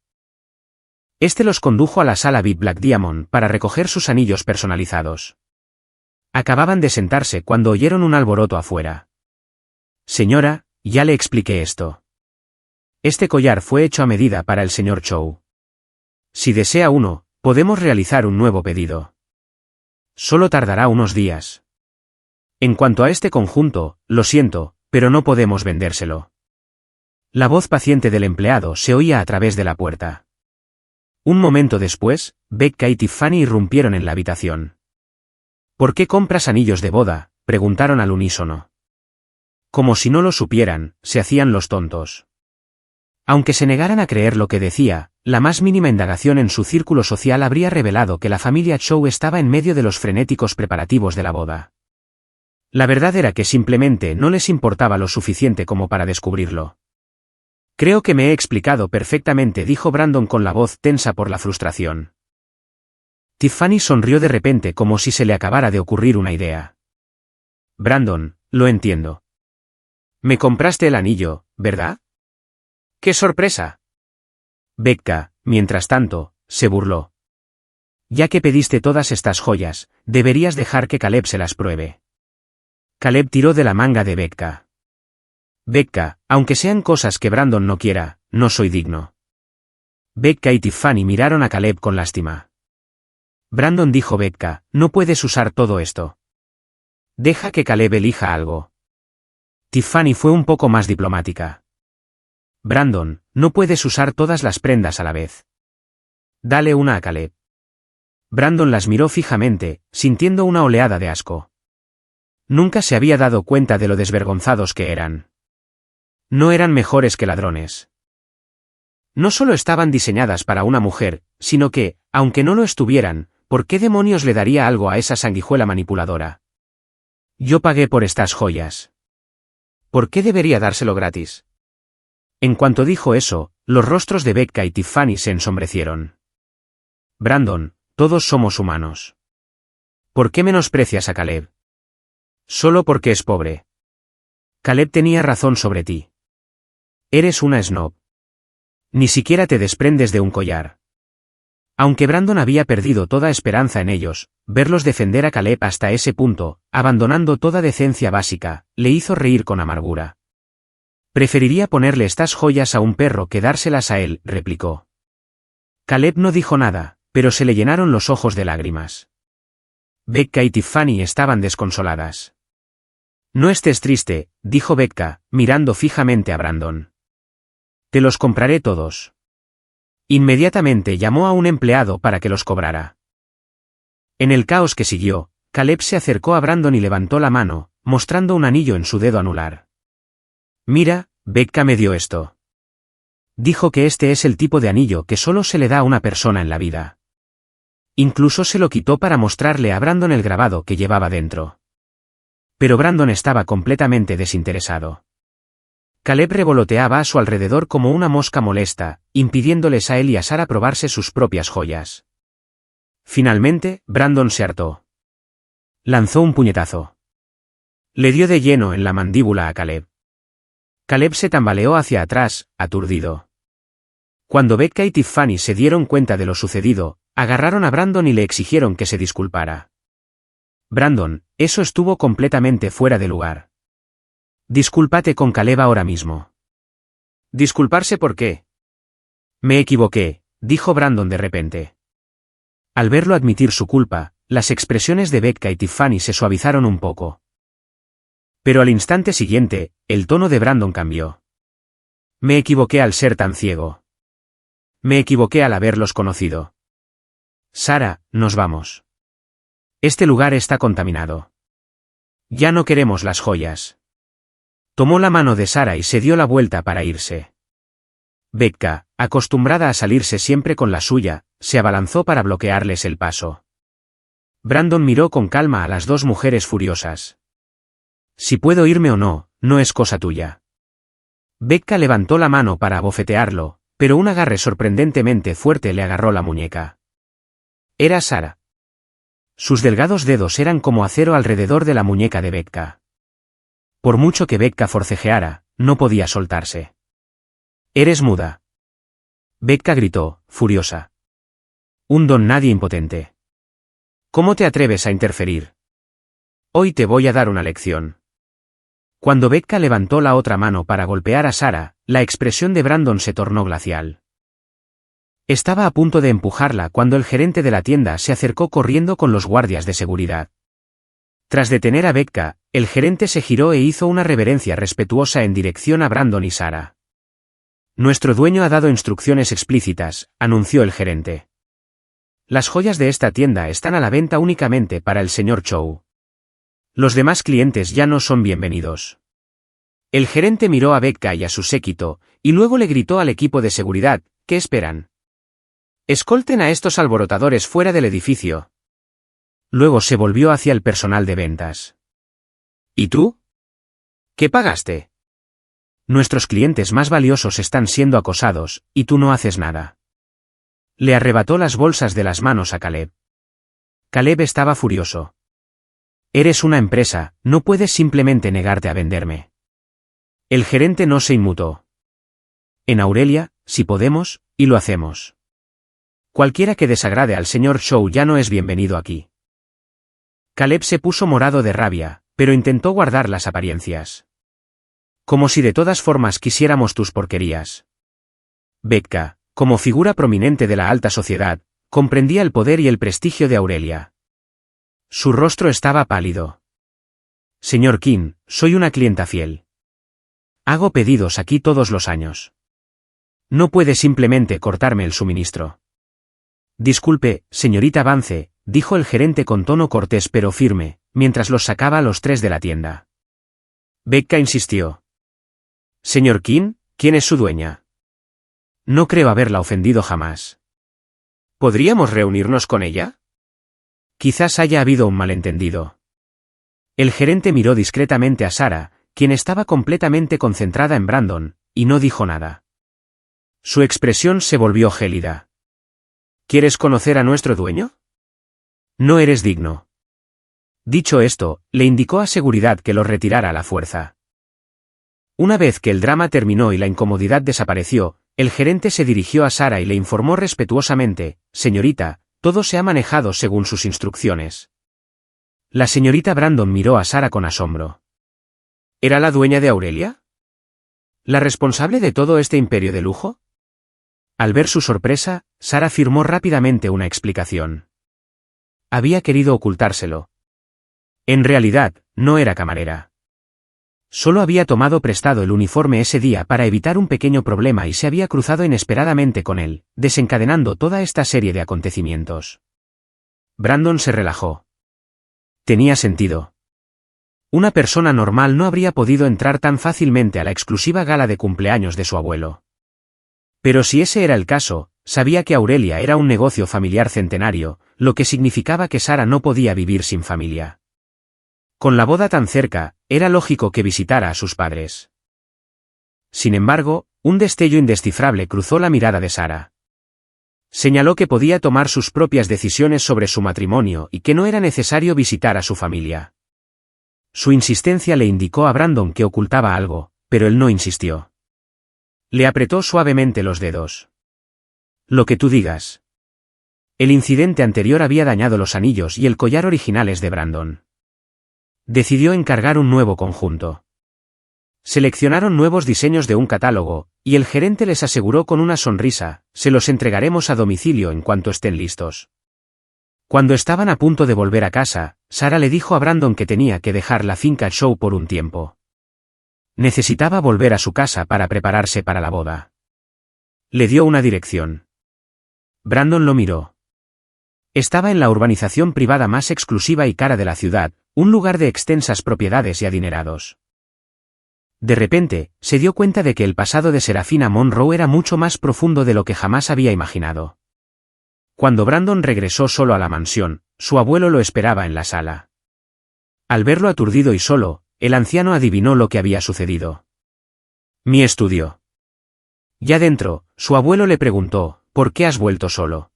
Este los condujo a la sala VIP Black Diamond para recoger sus anillos personalizados. Acababan de sentarse cuando oyeron un alboroto afuera. Señora, ya le expliqué esto. Este collar fue hecho a medida para el señor Chow. Si desea uno, podemos realizar un nuevo pedido. Solo tardará unos días. En cuanto a este conjunto, lo siento, pero no podemos vendérselo. La voz paciente del empleado se oía a través de la puerta. Un momento después, Becca y Tiffany irrumpieron en la habitación. ¿Por qué compras anillos de boda?, preguntaron al unísono. Como si no lo supieran, se hacían los tontos. Aunque se negaran a creer lo que decía, la más mínima indagación en su círculo social habría revelado que la familia Chow estaba en medio de los frenéticos preparativos de la boda. La verdad era que simplemente no les importaba lo suficiente como para descubrirlo. Creo que me he explicado perfectamente, dijo Brandon con la voz tensa por la frustración. Tiffany sonrió de repente como si se le acabara de ocurrir una idea. Brandon, lo entiendo. Me compraste el anillo, ¿verdad? ¡Qué sorpresa! Becca, mientras tanto, se burló. Ya que pediste todas estas joyas, deberías dejar que Caleb se las pruebe. Caleb tiró de la manga de Becca. Becca, aunque sean cosas que Brandon no quiera, no soy digno. Becca y Tiffany miraron a Caleb con lástima. Brandon, dijo Becca, no puedes usar todo esto. Deja que Caleb elija algo. Tiffany fue un poco más diplomática. Brandon, no puedes usar todas las prendas a la vez. Dale una a Caleb. Brandon las miró fijamente, sintiendo una oleada de asco. Nunca se había dado cuenta de lo desvergonzados que eran. No eran mejores que ladrones. No solo estaban diseñadas para una mujer, sino que, aunque no lo estuvieran, ¿por qué demonios le daría algo a esa sanguijuela manipuladora? Yo pagué por estas joyas. ¿Por qué debería dárselo gratis? En cuanto dijo eso, los rostros de Becca y Tiffany se ensombrecieron. Brandon, todos somos humanos. ¿Por qué menosprecias a Caleb? Solo porque es pobre. Caleb tenía razón sobre ti. Eres una snob. Ni siquiera te desprendes de un collar. Aunque Brandon había perdido toda esperanza en ellos, verlos defender a Caleb hasta ese punto, abandonando toda decencia básica, le hizo reír con amargura. Preferiría ponerle estas joyas a un perro que dárselas a él, replicó. Caleb no dijo nada, pero se le llenaron los ojos de lágrimas. Becca y Tiffany estaban desconsoladas. No estés triste, dijo Becca, mirando fijamente a Brandon. Te los compraré todos. Inmediatamente llamó a un empleado para que los cobrara. En el caos que siguió, Caleb se acercó a Brandon y levantó la mano, mostrando un anillo en su dedo anular. Mira, Becca me dio esto. Dijo que este es el tipo de anillo que solo se le da a una persona en la vida. Incluso se lo quitó para mostrarle a Brandon el grabado que llevaba dentro. Pero Brandon estaba completamente desinteresado. Caleb revoloteaba a su alrededor como una mosca molesta, impidiéndoles a él y a Sara probarse sus propias joyas. Finalmente, Brandon se hartó. Lanzó un puñetazo. Le dio de lleno en la mandíbula a Caleb. Caleb se tambaleó hacia atrás, aturdido. Cuando Becca y Tiffany se dieron cuenta de lo sucedido, agarraron a Brandon y le exigieron que se disculpara. Brandon, eso estuvo completamente fuera de lugar. Discúlpate con Caleb ahora mismo. ¿Disculparse por qué? Me equivoqué, dijo Brandon de repente. Al verlo admitir su culpa, las expresiones de Becca y Tiffany se suavizaron un poco. Pero al instante siguiente, el tono de Brandon cambió. Me equivoqué al ser tan ciego. Me equivoqué al haberlos conocido. Sara, nos vamos. Este lugar está contaminado. Ya no queremos las joyas. Tomó la mano de Sara y se dio la vuelta para irse. Becca, acostumbrada a salirse siempre con la suya, se abalanzó para bloquearles el paso. Brandon miró con calma a las dos mujeres furiosas. Si puedo irme o no, no es cosa tuya. Becca levantó la mano para abofetearlo, pero un agarre sorprendentemente fuerte le agarró la muñeca. Era Sara. Sus delgados dedos eran como acero alrededor de la muñeca de Becca. Por mucho que Becca forcejeara, no podía soltarse. Eres muda. Becca gritó, furiosa. Un don nadie impotente. ¿Cómo te atreves a interferir? Hoy te voy a dar una lección. Cuando Becca levantó la otra mano para golpear a Sara, la expresión de Brandon se tornó glacial. Estaba a punto de empujarla cuando el gerente de la tienda se acercó corriendo con los guardias de seguridad. Tras detener a Becca, el gerente se giró e hizo una reverencia respetuosa en dirección a Brandon y Sara. Nuestro dueño ha dado instrucciones explícitas, anunció el gerente. Las joyas de esta tienda están a la venta únicamente para el señor Chow. Los demás clientes ya no son bienvenidos. El gerente miró a Becca y a su séquito, y luego le gritó al equipo de seguridad, ¿qué esperan? Escolten a estos alborotadores fuera del edificio. Luego se volvió hacia el personal de ventas. ¿Y tú? ¿Qué pagaste? Nuestros clientes más valiosos están siendo acosados, y tú no haces nada. Le arrebató las bolsas de las manos a Caleb. Caleb estaba furioso. Eres una empresa, no puedes simplemente negarte a venderme. El gerente no se inmutó. En Aurelia, si podemos, y lo hacemos. Cualquiera que desagrade al señor Chow ya no es bienvenido aquí. Caleb se puso morado de rabia, pero intentó guardar las apariencias. Como si de todas formas quisiéramos tus porquerías. Becca, como figura prominente de la alta sociedad, comprendía el poder y el prestigio de Aurelia. Su rostro estaba pálido. Señor King, soy una clienta fiel. Hago pedidos aquí todos los años. No puede simplemente cortarme el suministro. Disculpe, señorita Vance, dijo el gerente con tono cortés pero firme, mientras los sacaba a los tres de la tienda. Becca insistió. Señor King, ¿quién es su dueña? No creo haberla ofendido jamás. ¿Podríamos reunirnos con ella? Quizás haya habido un malentendido. El gerente miró discretamente a Sara, quien estaba completamente concentrada en Brandon, y no dijo nada. Su expresión se volvió gélida. ¿Quieres conocer a nuestro dueño? No eres digno. Dicho esto, le indicó a seguridad que lo retirara a la fuerza. Una vez que el drama terminó y la incomodidad desapareció, el gerente se dirigió a Sara y le informó respetuosamente, señorita, todo se ha manejado según sus instrucciones. La señorita Brandon miró a Sara con asombro. ¿Era la dueña de Aurelia? ¿La responsable de todo este imperio de lujo? Al ver su sorpresa, Sara firmó rápidamente una explicación. Había querido ocultárselo. En realidad, no era camarera. Solo había tomado prestado el uniforme ese día para evitar un pequeño problema y se había cruzado inesperadamente con él, desencadenando toda esta serie de acontecimientos. Brandon se relajó. Tenía sentido. Una persona normal no habría podido entrar tan fácilmente a la exclusiva gala de cumpleaños de su abuelo. Pero si ese era el caso, sabía que Aurelia era un negocio familiar centenario, lo que significaba que Sara no podía vivir sin familia. Con la boda tan cerca, era lógico que visitara a sus padres. Sin embargo, un destello indescifrable cruzó la mirada de Sarah. Señaló que podía tomar sus propias decisiones sobre su matrimonio y que no era necesario visitar a su familia. Su insistencia le indicó a Brandon que ocultaba algo, pero él no insistió. Le apretó suavemente los dedos. Lo que tú digas. El incidente anterior había dañado los anillos y el collar originales de Brandon. Decidió encargar un nuevo conjunto. Seleccionaron nuevos diseños de un catálogo, y el gerente les aseguró con una sonrisa: se los entregaremos a domicilio en cuanto estén listos. Cuando estaban a punto de volver a casa, Sarah le dijo a Brandon que tenía que dejar la finca Shaw por un tiempo. Necesitaba volver a su casa para prepararse para la boda. Le dio una dirección. Brandon lo miró. Estaba en la urbanización privada más exclusiva y cara de la ciudad, un lugar de extensas propiedades y adinerados. De repente, se dio cuenta de que el pasado de Serafina Monroe era mucho más profundo de lo que jamás había imaginado. Cuando Brandon regresó solo a la mansión, su abuelo lo esperaba en la sala. Al verlo aturdido y solo, el anciano adivinó lo que había sucedido. Mi estudio. Ya dentro, su abuelo le preguntó: ¿por qué has vuelto solo?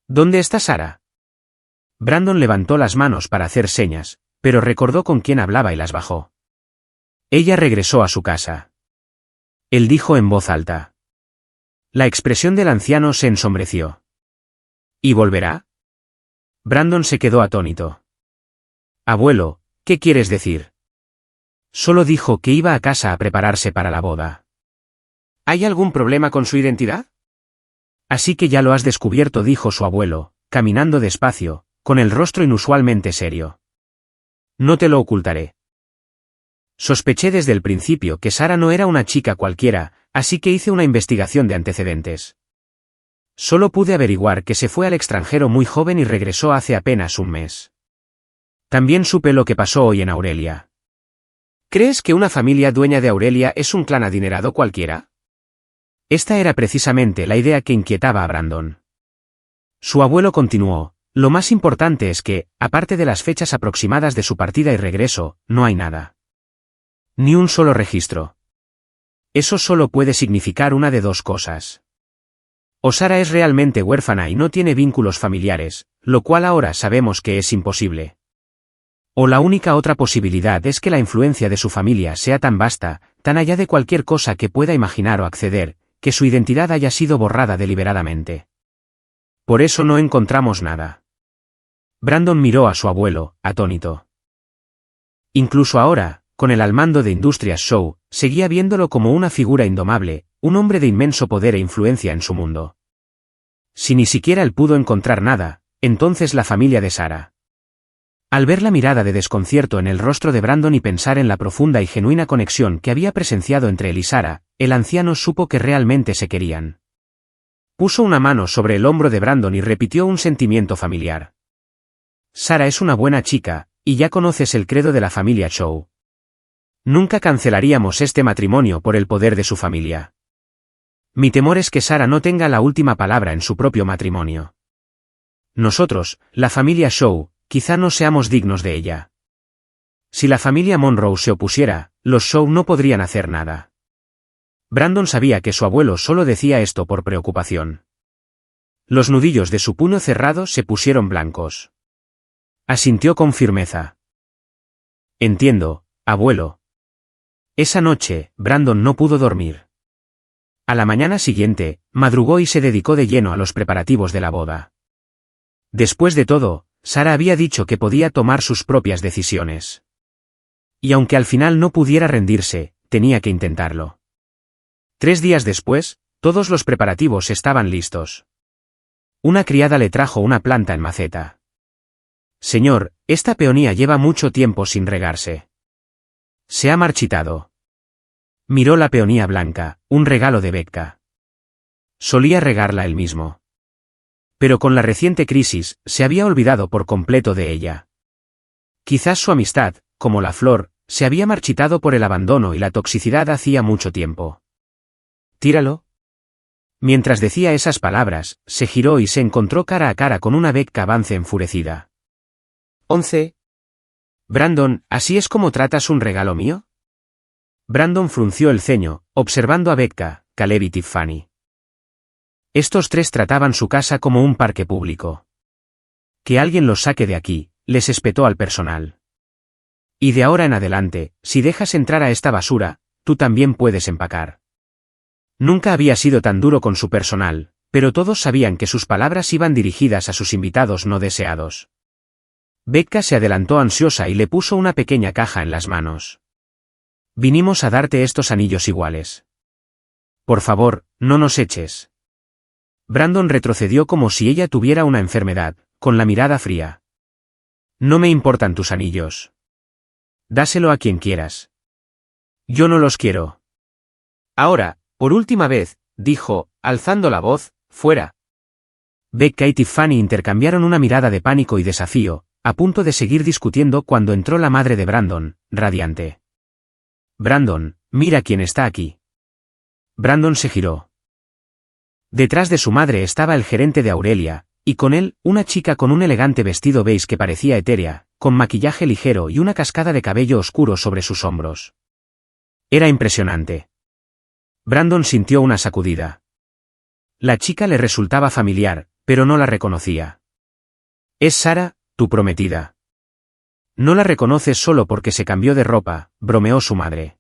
¿Dónde está Sarah? Brandon levantó las manos para hacer señas, pero recordó con quién hablaba y las bajó. Ella regresó a su casa. Él dijo en voz alta. La expresión del anciano se ensombreció. ¿Y volverá? Brandon se quedó atónito. Abuelo, ¿qué quieres decir? Solo dijo que iba a casa a prepararse para la boda. ¿Hay algún problema con su identidad? Así que ya lo has descubierto, dijo su abuelo, caminando despacio, con el rostro inusualmente serio. No te lo ocultaré. Sospeché desde el principio que Sarah no era una chica cualquiera, así que hice una investigación de antecedentes. Solo pude averiguar que se fue al extranjero muy joven y regresó hace apenas un mes. También supe lo que pasó hoy en Aurelia. ¿Crees que una familia dueña de Aurelia es un clan adinerado cualquiera? Esta era precisamente la idea que inquietaba a Brandon. Su abuelo continuó: lo más importante es que, aparte de las fechas aproximadas de su partida y regreso, no hay nada. Ni un solo registro. Eso solo puede significar una de dos cosas. O Sarah es realmente huérfana y no tiene vínculos familiares, lo cual ahora sabemos que es imposible. O la única otra posibilidad es que la influencia de su familia sea tan vasta, tan allá de cualquier cosa que pueda imaginar o acceder, que su identidad haya sido borrada deliberadamente. Por eso no encontramos nada. Brandon miró a su abuelo, atónito. Incluso ahora, con el al mando de Industrias Shaw, seguía viéndolo como una figura indomable, un hombre de inmenso poder e influencia en su mundo. Si ni siquiera él pudo encontrar nada, entonces la familia de Sarah. Al ver la mirada de desconcierto en el rostro de Brandon y pensar en la profunda y genuina conexión que había presenciado entre él y Sarah, el anciano supo que realmente se querían. Puso una mano sobre el hombro de Brandon y repitió un sentimiento familiar. Sarah es una buena chica, y ya conoces el credo de la familia Shaw. Nunca cancelaríamos este matrimonio por el poder de su familia. Mi temor es que Sarah no tenga la última palabra en su propio matrimonio. Nosotros, la familia Shaw, quizá no seamos dignos de ella. Si la familia Monroe se opusiera, los Shaw no podrían hacer nada. Brandon sabía que su abuelo solo decía esto por preocupación. Los nudillos de su puño cerrado se pusieron blancos. Asintió con firmeza. Entiendo, abuelo. Esa noche, Brandon no pudo dormir. A la mañana siguiente, madrugó y se dedicó de lleno a los preparativos de la boda. Después de todo, Sarah había dicho que podía tomar sus propias decisiones. Y aunque al final no pudiera rendirse, tenía que intentarlo. 3 días después, todos los preparativos estaban listos. Una criada le trajo una planta en maceta. Señor, esta peonía lleva mucho tiempo sin regarse. Se ha marchitado. Miró la peonía blanca, un regalo de Becca. Solía regarla él mismo. Pero con la reciente crisis, se había olvidado por completo de ella. Quizás su amistad, como la flor, se había marchitado por el abandono y la toxicidad hacía mucho tiempo. Tíralo. Mientras decía esas palabras, se giró y se encontró cara a cara con una Becca Vance enfurecida. 11. Brandon, ¿así es como tratas un regalo mío? Brandon frunció el ceño, observando a Becca, Caleb y Tiffany. Estos tres trataban su casa como un parque público. Que alguien los saque de aquí, les espetó al personal. Y de ahora en adelante, si dejas entrar a esta basura, tú también puedes empacar. Nunca había sido tan duro con su personal, pero todos sabían que sus palabras iban dirigidas a sus invitados no deseados. Becca se adelantó ansiosa y le puso una pequeña caja en las manos. Vinimos a darte estos anillos iguales. Por favor, no nos eches. Brandon retrocedió como si ella tuviera una enfermedad, con la mirada fría. No me importan tus anillos. Dáselo a quien quieras. Yo no los quiero. Ahora, por última vez, dijo, alzando la voz, fuera. Becca y Tiffany intercambiaron una mirada de pánico y desafío, a punto de seguir discutiendo cuando entró la madre de Brandon, radiante. Brandon, mira quién está aquí. Brandon se giró. Detrás de su madre estaba el gerente de Aurelia, y con él, una chica con un elegante vestido beige que parecía etérea, con maquillaje ligero y una cascada de cabello oscuro sobre sus hombros. Era impresionante. Brandon sintió una sacudida. La chica le resultaba familiar, pero no la reconocía. Es Sarah, tu prometida. No la reconoces solo porque se cambió de ropa, bromeó su madre.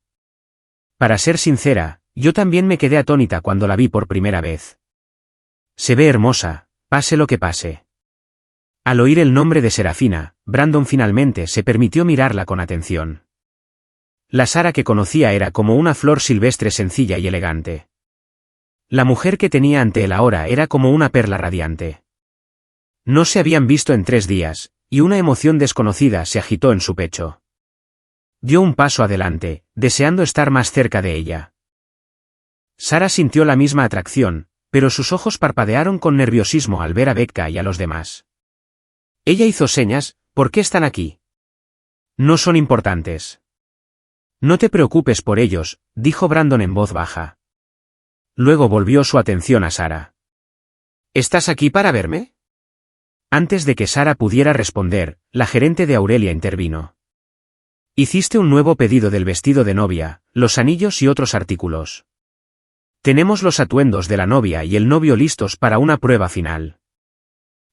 Para ser sincera, yo también me quedé atónita cuando la vi por primera vez. Se ve hermosa, pase lo que pase. Al oír el nombre de Serafina, Brandon finalmente se permitió mirarla con atención. La Sarah que conocía era como una flor silvestre sencilla y elegante. La mujer que tenía ante él ahora era como una perla radiante. No se habían visto en 3 días, y una emoción desconocida se agitó en su pecho. Dio un paso adelante, deseando estar más cerca de ella. Sarah sintió la misma atracción, pero sus ojos parpadearon con nerviosismo al ver a Becca y a los demás. Ella hizo señas, ¿por qué están aquí? No son importantes. No te preocupes por ellos, dijo Brandon en voz baja. Luego volvió su atención a Sarah. ¿Estás aquí para verme? Antes de que Sarah pudiera responder, la gerente de Aurelia intervino. Hiciste un nuevo pedido del vestido de novia, los anillos y otros artículos. Tenemos los atuendos de la novia y el novio listos para una prueba final.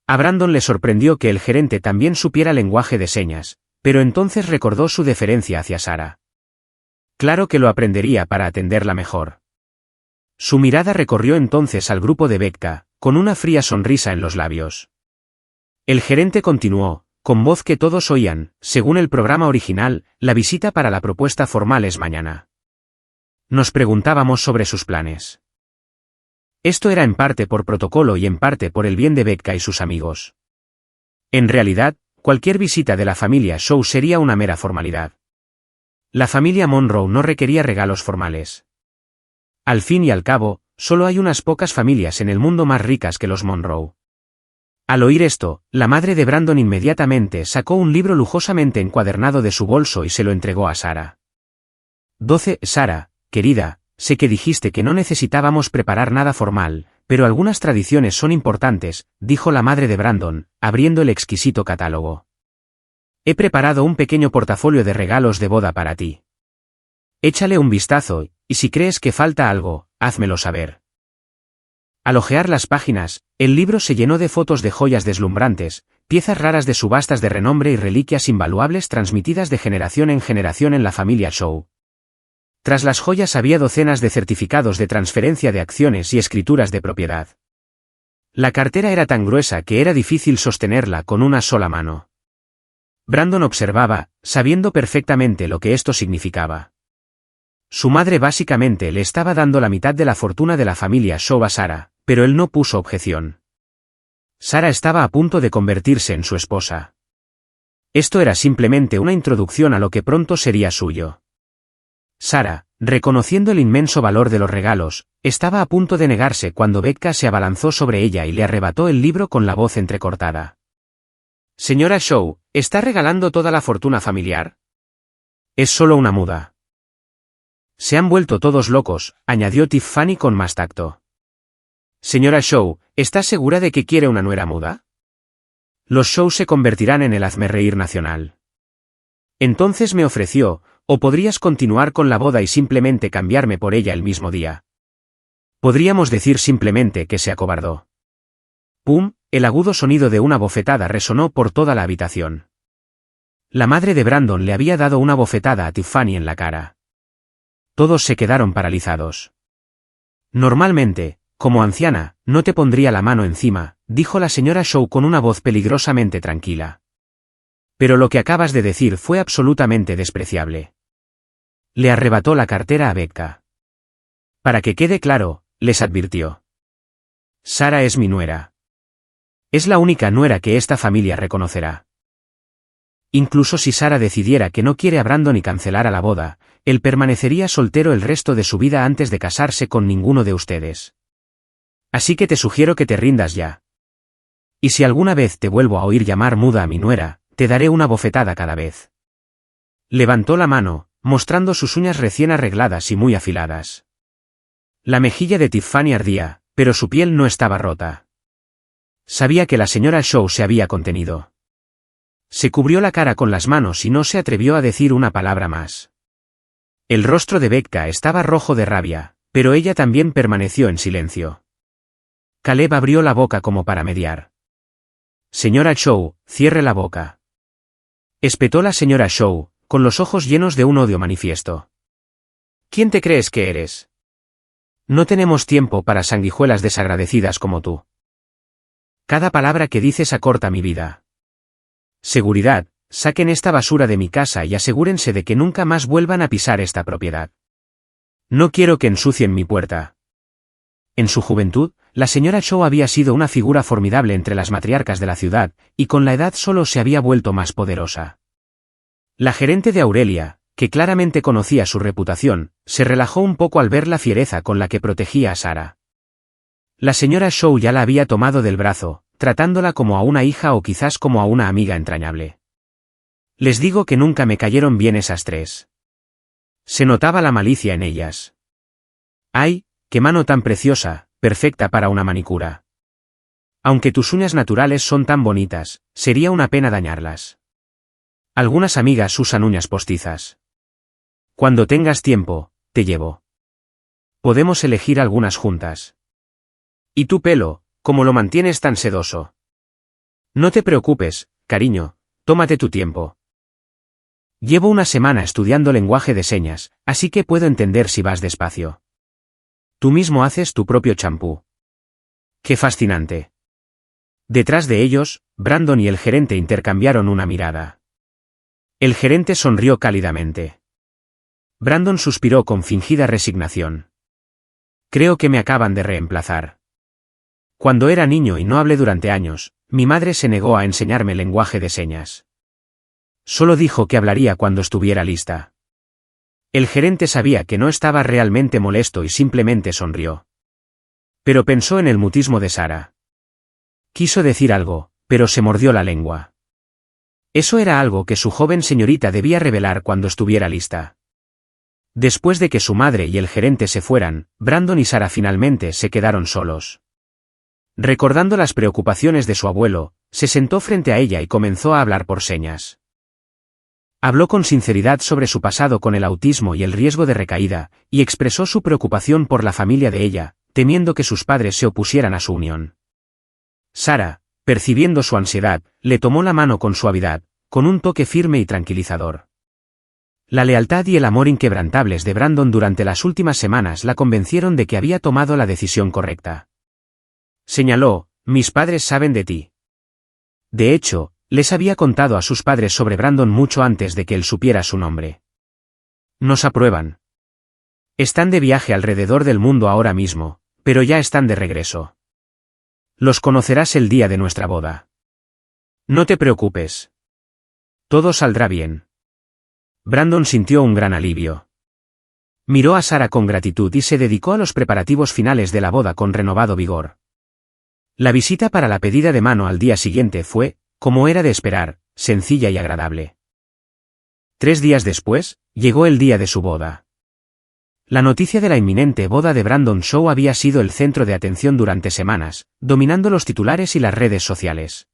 A Brandon le sorprendió que el gerente también supiera lenguaje de señas, pero entonces recordó su deferencia hacia Sarah. Claro que lo aprendería para atenderla mejor. Su mirada recorrió entonces al grupo de Becca, con una fría sonrisa en los labios. El gerente continuó, con voz que todos oían, según el programa original, la visita para la propuesta formal es mañana. Nos preguntábamos sobre sus planes. Esto era en parte por protocolo y en parte por el bien de Becca y sus amigos. En realidad, cualquier visita de la familia Shaw sería una mera formalidad. La familia Monroe no requería regalos formales. Al fin y al cabo, solo hay unas pocas familias en el mundo más ricas que los Monroe. Al oír esto, la madre de Brandon inmediatamente sacó un libro lujosamente encuadernado de su bolso y se lo entregó a Sarah. 12. Sarah, querida, sé que dijiste que no necesitábamos preparar nada formal, pero algunas tradiciones son importantes, dijo la madre de Brandon, abriendo el exquisito catálogo. He preparado un pequeño portafolio de regalos de boda para ti. Échale un vistazo, y si crees que falta algo, házmelo saber. Al hojear las páginas, el libro se llenó de fotos de joyas deslumbrantes, piezas raras de subastas de renombre y reliquias invaluables transmitidas de generación en generación en la familia Shaw. Tras las joyas había docenas de certificados de transferencia de acciones y escrituras de propiedad. La cartera era tan gruesa que era difícil sostenerla con una sola mano. Brandon observaba, sabiendo perfectamente lo que esto significaba. Su madre básicamente le estaba dando la mitad de la fortuna de la familia Shaw a Sarah, pero él no puso objeción. Sarah estaba a punto de convertirse en su esposa. Esto era simplemente una introducción a lo que pronto sería suyo. Sarah, reconociendo el inmenso valor de los regalos, estaba a punto de negarse cuando Becca se abalanzó sobre ella y le arrebató el libro con la voz entrecortada. Señora Shaw, ¿está regalando toda la fortuna familiar? Es solo una muda. Se han vuelto todos locos, añadió Tiffany con más tacto. Señora Shaw, ¿está segura de que quiere una nuera muda? Los Shaw se convertirán en el hazmerreír nacional. Entonces me ofreció, O podrías continuar con la boda y simplemente cambiarme por ella el mismo día. Podríamos decir simplemente que se acobardó. ¡Pum! El agudo sonido de una bofetada resonó por toda la habitación. La madre de Brandon le había dado una bofetada a Tiffany en la cara. Todos se quedaron paralizados. Normalmente, como anciana, no te pondría la mano encima, dijo la señora Shaw con una voz peligrosamente tranquila. Pero lo que acabas de decir fue absolutamente despreciable. Le arrebató la cartera a Becca. Para que quede claro, les advirtió. Sara es mi nuera. Es la única nuera que esta familia reconocerá. Incluso si Sara decidiera que no quiere a Brandon y cancelara la boda, él permanecería soltero el resto de su vida antes de casarse con ninguno de ustedes. Así que te sugiero que te rindas ya. Y si alguna vez te vuelvo a oír llamar muda a mi nuera, te daré una bofetada cada vez. Levantó la mano, mostrando sus uñas recién arregladas y muy afiladas. La mejilla de Tiffany ardía, pero su piel no estaba rota. Sabía que la señora Shaw se había contenido. Se cubrió la cara con las manos y no se atrevió a decir una palabra más. El rostro de Becca estaba rojo de rabia, pero ella también permaneció en silencio. Caleb abrió la boca como para mediar. Señora Shaw, cierre la boca. Espetó la señora Shaw, con los ojos llenos de un odio manifiesto. ¿Quién te crees que eres? No tenemos tiempo para sanguijuelas desagradecidas como tú. Cada palabra que dices acorta mi vida. Seguridad, saquen esta basura de mi casa y asegúrense de que nunca más vuelvan a pisar esta propiedad. No quiero que ensucien mi puerta. En su juventud, la señora Shaw había sido una figura formidable entre las matriarcas de la ciudad, y con la edad solo se había vuelto más poderosa. La gerente de Aurelia, que claramente conocía su reputación, se relajó un poco al ver la fiereza con la que protegía a Sara. La señora Shaw ya la había tomado del brazo, tratándola como a una hija o quizás como a una amiga entrañable. Les digo que nunca me cayeron bien esas tres. Se notaba la malicia en ellas. ¡Ay, qué mano tan preciosa, perfecta para una manicura! Aunque tus uñas naturales son tan bonitas, sería una pena dañarlas. Algunas amigas usan uñas postizas. Cuando tengas tiempo, te llevo. Podemos elegir algunas juntas. ¿Y tu pelo, cómo lo mantienes tan sedoso? No te preocupes, cariño, tómate tu tiempo. Llevo una semana estudiando lenguaje de señas, así que puedo entender si vas despacio. Tú mismo haces tu propio champú. ¡Qué fascinante! Detrás de ellos, Brandon y el gerente intercambiaron una mirada. El gerente sonrió cálidamente. Brandon suspiró con fingida resignación. Creo que me acaban de reemplazar. Cuando era niño y no hablé durante años, mi madre se negó a enseñarme lenguaje de señas. Solo dijo que hablaría cuando estuviera lista. El gerente sabía que no estaba realmente molesto y simplemente sonrió. Pero pensó en el mutismo de Sara. Quiso decir algo, pero se mordió la lengua. Eso era algo que su joven señorita debía revelar cuando estuviera lista. Después de que su madre y el gerente se fueran, Brandon y Sara finalmente se quedaron solos. Recordando las preocupaciones de su abuelo, se sentó frente a ella y comenzó a hablar por señas. Habló con sinceridad sobre su pasado con el autismo y el riesgo de recaída, y expresó su preocupación por la familia de ella, temiendo que sus padres se opusieran a su unión. Sara, percibiendo su ansiedad, le tomó la mano con suavidad, con un toque firme y tranquilizador. La lealtad y el amor inquebrantables de Brandon durante las últimas semanas la convencieron de que había tomado la decisión correcta. Señaló, mis padres saben de ti. De hecho, les había contado a sus padres sobre Brandon mucho antes de que él supiera su nombre. Nos aprueban. Están de viaje alrededor del mundo ahora mismo, pero ya están de regreso. Los conocerás el día de nuestra boda. No te preocupes. Todo saldrá bien. Brandon sintió un gran alivio. Miró a Sara con gratitud y se dedicó a los preparativos finales de la boda con renovado vigor. La visita para la pedida de mano al día siguiente fue, como era de esperar, sencilla y agradable. 3 días después, llegó el día de su boda. La noticia de la inminente boda de Brandon Shaw había sido el centro de atención durante semanas, dominando los titulares y las redes sociales.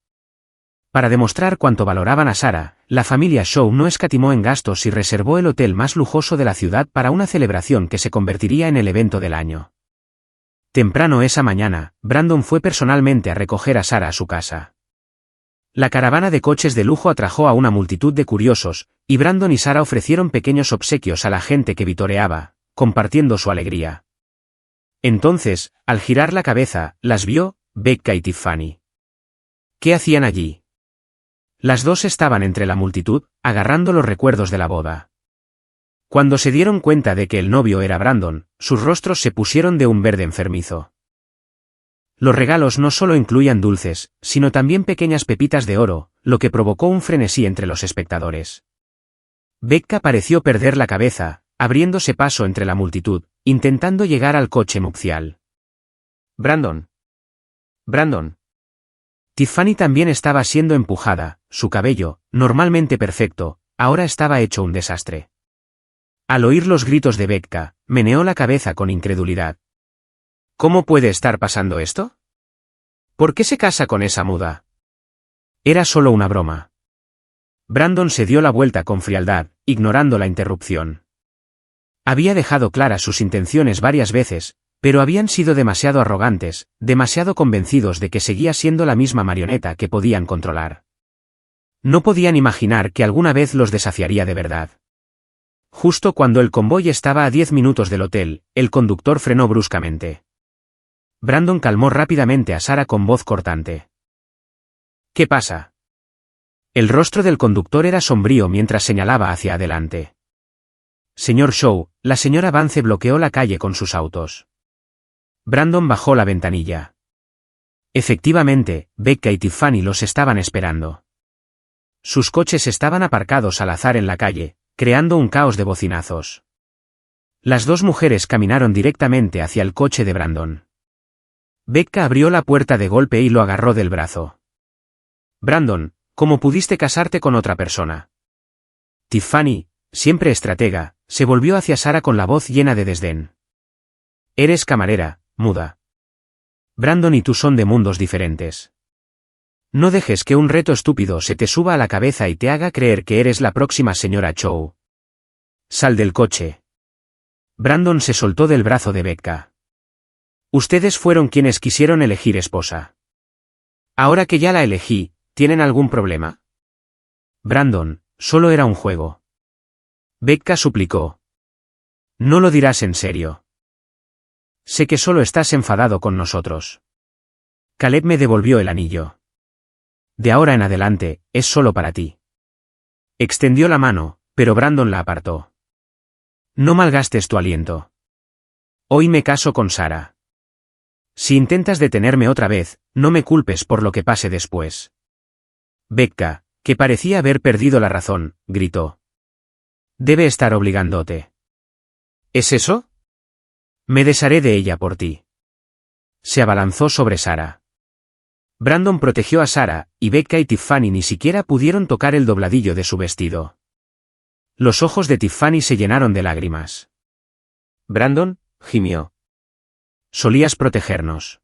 Para demostrar cuánto valoraban a Sarah, la familia Shaw no escatimó en gastos y reservó el hotel más lujoso de la ciudad para una celebración que se convertiría en el evento del año. Temprano esa mañana, Brandon fue personalmente a recoger a Sarah a su casa. La caravana de coches de lujo atrajo a una multitud de curiosos, y Brandon y Sarah ofrecieron pequeños obsequios a la gente que vitoreaba, compartiendo su alegría. Entonces, al girar la cabeza, las vio, Becca y Tiffany. ¿Qué hacían allí? Las dos estaban entre la multitud, agarrando los recuerdos de la boda. Cuando se dieron cuenta de que el novio era Brandon, sus rostros se pusieron de un verde enfermizo. Los regalos no solo incluían dulces, sino también pequeñas pepitas de oro, lo que provocó un frenesí entre los espectadores. Becca pareció perder la cabeza, abriéndose paso entre la multitud, intentando llegar al coche nupcial. Brandon. Brandon. Tiffany también estaba siendo empujada, su cabello, normalmente perfecto, ahora estaba hecho un desastre. Al oír los gritos de Becca, meneó la cabeza con incredulidad. ¿Cómo puede estar pasando esto? ¿Por qué se casa con esa muda? Era solo una broma. Brandon se dio la vuelta con frialdad, ignorando la interrupción. Había dejado claras sus intenciones varias veces, pero habían sido demasiado arrogantes, demasiado convencidos de que seguía siendo la misma marioneta que podían controlar. No podían imaginar que alguna vez los desafiaría de verdad. Justo cuando el convoy estaba a 10 minutos del hotel, el conductor frenó bruscamente. Brandon calmó rápidamente a Sarah con voz cortante. ¿Qué pasa? El rostro del conductor era sombrío mientras señalaba hacia adelante. Señor Shaw, la señora Vance bloqueó la calle con sus autos. Brandon bajó la ventanilla. Efectivamente, Becca y Tiffany los estaban esperando. Sus coches estaban aparcados al azar en la calle, creando un caos de bocinazos. Las dos mujeres caminaron directamente hacia el coche de Brandon. Becca abrió la puerta de golpe y lo agarró del brazo. Brandon, ¿cómo pudiste casarte con otra persona? Tiffany, siempre estratega, se volvió hacia Sarah con la voz llena de desdén. Eres camarera, muda. Brandon y tú son de mundos diferentes. No dejes que un reto estúpido se te suba a la cabeza y te haga creer que eres la próxima señora Shaw. Sal del coche. Brandon se soltó del brazo de Becca. Ustedes fueron quienes quisieron elegir esposa. Ahora que ya la elegí, ¿tienen algún problema? Brandon, solo era un juego. Becca suplicó. No lo dirás en serio. Sé que solo estás enfadado con nosotros. Caleb me devolvió el anillo. De ahora en adelante, es solo para ti. Extendió la mano, pero Brandon la apartó. No malgastes tu aliento. Hoy me caso con Sarah. Si intentas detenerme otra vez, no me culpes por lo que pase después. Becca, que parecía haber perdido la razón, gritó. Debe estar obligándote. ¿Es eso? Me desharé de ella por ti. Se abalanzó sobre Sarah. Brandon protegió a Sarah, y Becca y Tiffany ni siquiera pudieron tocar el dobladillo de su vestido. Los ojos de Tiffany se llenaron de lágrimas. Brandon, gimió. Solías protegernos.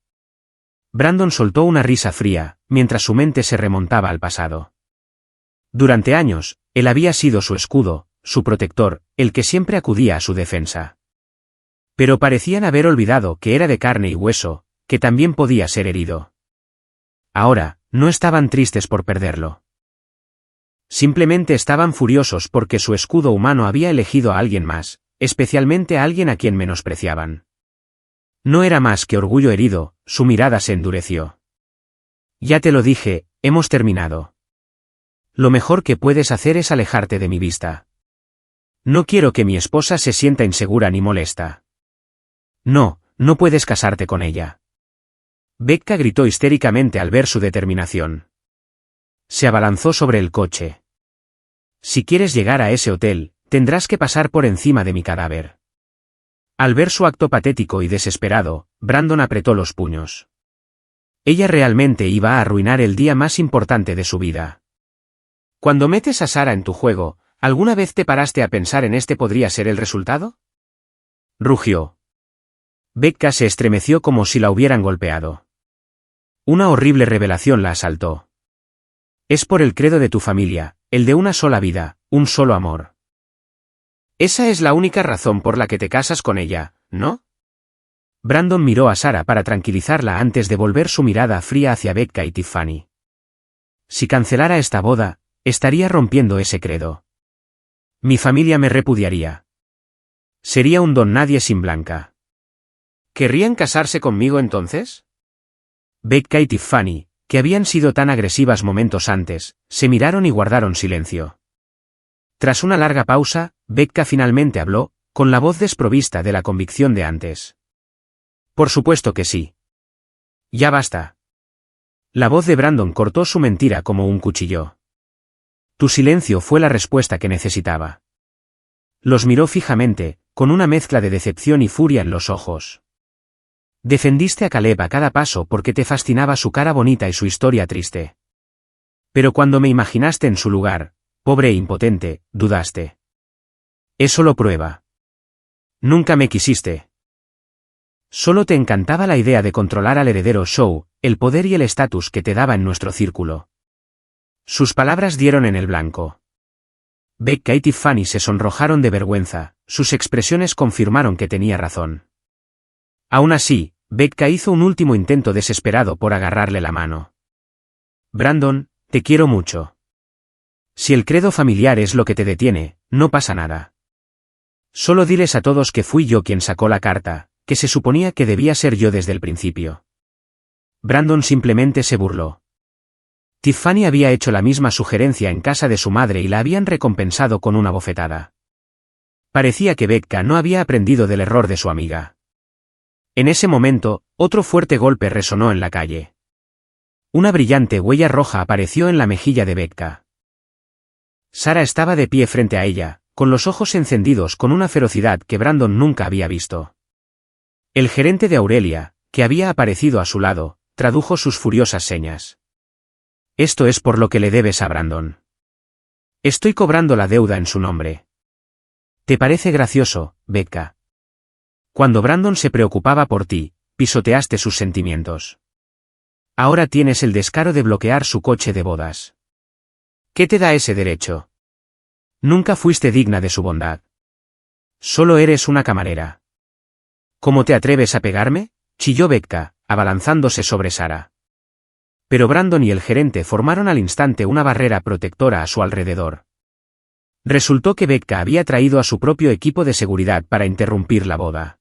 Brandon soltó una risa fría, mientras su mente se remontaba al pasado. Durante años, él había sido su escudo, su protector, el que siempre acudía a su defensa. Pero parecían haber olvidado que era de carne y hueso, que también podía ser herido. Ahora, no estaban tristes por perderlo. Simplemente estaban furiosos porque su escudo humano había elegido a alguien más, especialmente a alguien a quien menospreciaban. No era más que orgullo herido, su mirada se endureció. Ya te lo dije, hemos terminado. Lo mejor que puedes hacer es alejarte de mi vista. No quiero que mi esposa se sienta insegura ni molesta. No, no puedes casarte con ella. Becca gritó histéricamente al ver su determinación. Se abalanzó sobre el coche. Si quieres llegar a ese hotel, tendrás que pasar por encima de mi cadáver. Al ver su acto patético y desesperado, Brandon apretó los puños. Ella realmente iba a arruinar el día más importante de su vida. Cuando metes a Sarah en tu juego, ¿alguna vez te paraste a pensar en este podría ser el resultado? Rugió. Becca se estremeció como si la hubieran golpeado. Una horrible revelación la asaltó. Es por el credo de tu familia, el de una sola vida, un solo amor. Esa es la única razón por la que te casas con ella, ¿no? Brandon miró a Sarah para tranquilizarla antes de volver su mirada fría hacia Becca y Tiffany. Si cancelara esta boda, estaría rompiendo ese credo. Mi familia me repudiaría. Sería un don nadie sin Blanca. ¿Querrían casarse conmigo entonces? Becca y Tiffany, que habían sido tan agresivas momentos antes, se miraron y guardaron silencio. Tras una larga pausa, Becca finalmente habló, con la voz desprovista de la convicción de antes. Por supuesto que sí. Ya basta. La voz de Brandon cortó su mentira como un cuchillo. Tu silencio fue la respuesta que necesitaba. Los miró fijamente, con una mezcla de decepción y furia en los ojos. Defendiste a Caleb a cada paso porque te fascinaba su cara bonita y su historia triste. Pero cuando me imaginaste en su lugar, pobre e impotente, dudaste. Eso lo prueba. Nunca me quisiste. Solo te encantaba la idea de controlar al heredero Shaw, el poder y el estatus que te daba en nuestro círculo. Sus palabras dieron en el blanco. Becca y Tiffany se sonrojaron de vergüenza, sus expresiones confirmaron que tenía razón. Aún así, Becca hizo un último intento desesperado por agarrarle la mano. Brandon, te quiero mucho. Si el credo familiar es lo que te detiene, no pasa nada. Solo diles a todos que fui yo quien sacó la carta, que se suponía que debía ser yo desde el principio. Brandon simplemente se burló. Tiffany había hecho la misma sugerencia en casa de su madre y la habían recompensado con una bofetada. Parecía que Becca no había aprendido del error de su amiga. En ese momento, otro fuerte golpe resonó en la calle. Una brillante huella roja apareció en la mejilla de Becca. Sarah estaba de pie frente a ella, con los ojos encendidos con una ferocidad que Brandon nunca había visto. El gerente de Aurelia, que había aparecido a su lado, tradujo sus furiosas señas. Esto es por lo que le debes a Brandon. Estoy cobrando la deuda en su nombre. ¿Te parece gracioso, Becca? Cuando Brandon se preocupaba por ti, pisoteaste sus sentimientos. Ahora tienes el descaro de bloquear su coche de bodas. ¿Qué te da ese derecho? Nunca fuiste digna de su bondad. Solo eres una camarera. ¿Cómo te atreves a pegarme?, chilló Becca, abalanzándose sobre Sarah. Pero Brandon y el gerente formaron al instante una barrera protectora a su alrededor. Resultó que Becca había traído a su propio equipo de seguridad para interrumpir la boda.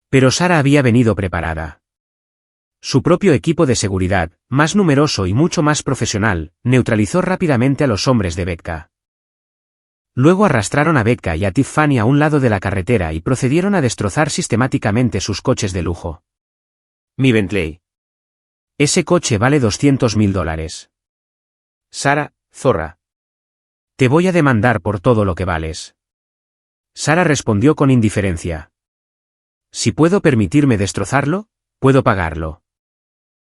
Pero Sarah había venido preparada. Su propio equipo de seguridad, más numeroso y mucho más profesional, neutralizó rápidamente a los hombres de Becca. Luego arrastraron a Becca y a Tiffany a un lado de la carretera y procedieron a destrozar sistemáticamente sus coches de lujo. Mi Bentley. Ese coche vale $200.000. Sarah, zorra. Te voy a demandar por todo lo que vales. Sarah respondió con indiferencia. Si puedo permitirme destrozarlo, puedo pagarlo.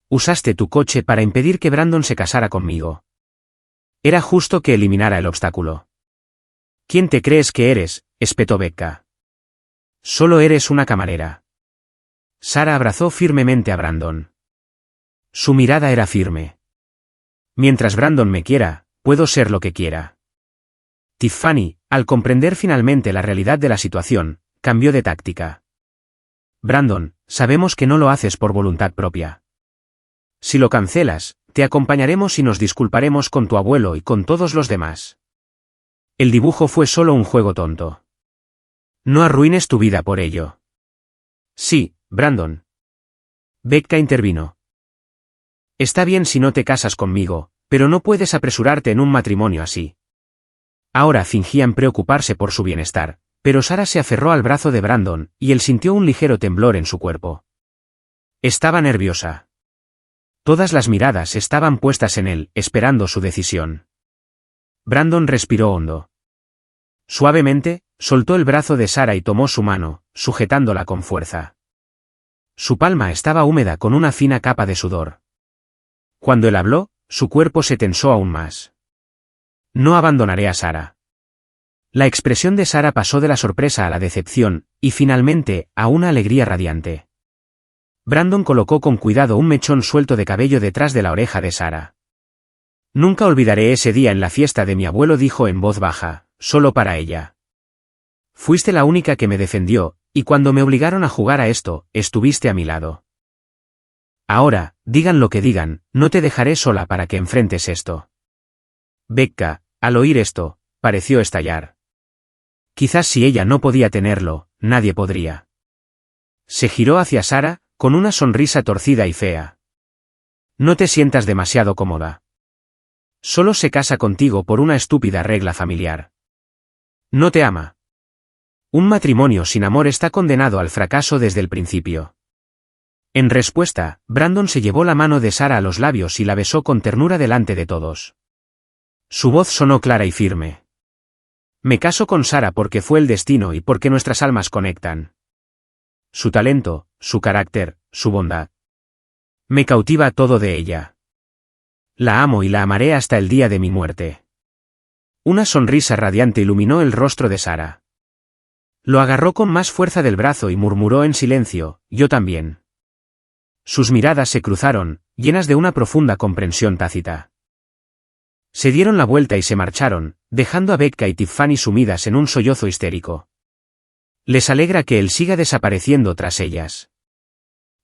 Usaste tu coche para impedir que Brandon se casara conmigo. Era justo que eliminara el obstáculo. ¿Quién te crees que eres?, espetó Becca. Solo eres una camarera. Sarah abrazó firmemente a Brandon. Su mirada era firme. Mientras Brandon me quiera, puedo ser lo que quiera. Tiffany, al comprender finalmente la realidad de la situación, cambió de táctica. Brandon, sabemos que no lo haces por voluntad propia. Si lo cancelas, te acompañaremos y nos disculparemos con tu abuelo y con todos los demás. El dibujo fue solo un juego tonto. No arruines tu vida por ello. Sí, Brandon. Becca intervino. Está bien si no te casas conmigo, pero no puedes apresurarte en un matrimonio así. Ahora fingían preocuparse por su bienestar, pero Sarah se aferró al brazo de Brandon, y él sintió un ligero temblor en su cuerpo. Estaba nerviosa. Todas las miradas estaban puestas en él, esperando su decisión. Brandon respiró hondo. Suavemente, soltó el brazo de Sarah y tomó su mano, sujetándola con fuerza. Su palma estaba húmeda con una fina capa de sudor. Cuando él habló, su cuerpo se tensó aún más. No abandonaré a Sarah. La expresión de Sarah pasó de la sorpresa a la decepción, y finalmente, a una alegría radiante. Brandon colocó con cuidado un mechón suelto de cabello detrás de la oreja de Sarah. Nunca olvidaré ese día en la fiesta de mi abuelo, dijo en voz baja, solo para ella. Fuiste la única que me defendió, y cuando me obligaron a jugar a esto, estuviste a mi lado. Ahora, digan lo que digan, no te dejaré sola para que enfrentes esto. Becca, al oír esto, pareció estallar. Quizás si ella no podía tenerlo, nadie podría. Se giró hacia Sarah, con una sonrisa torcida y fea. No te sientas demasiado cómoda. Solo se casa contigo por una estúpida regla familiar. No te ama. Un matrimonio sin amor está condenado al fracaso desde el principio. En respuesta, Brandon se llevó la mano de Sarah a los labios y la besó con ternura delante de todos. Su voz sonó clara y firme. Me caso con Sarah porque fue el destino y porque nuestras almas conectan. Su talento, su carácter, su bondad. Me cautiva todo de ella. La amo y la amaré hasta el día de mi muerte. Una sonrisa radiante iluminó el rostro de Sarah. Lo agarró con más fuerza del brazo y murmuró en silencio, yo también. Sus miradas se cruzaron, llenas de una profunda comprensión tácita. Se dieron la vuelta y se marcharon, dejando a Becca y Tiffany sumidas en un sollozo histérico. Les alegra que él siga desapareciendo tras ellas.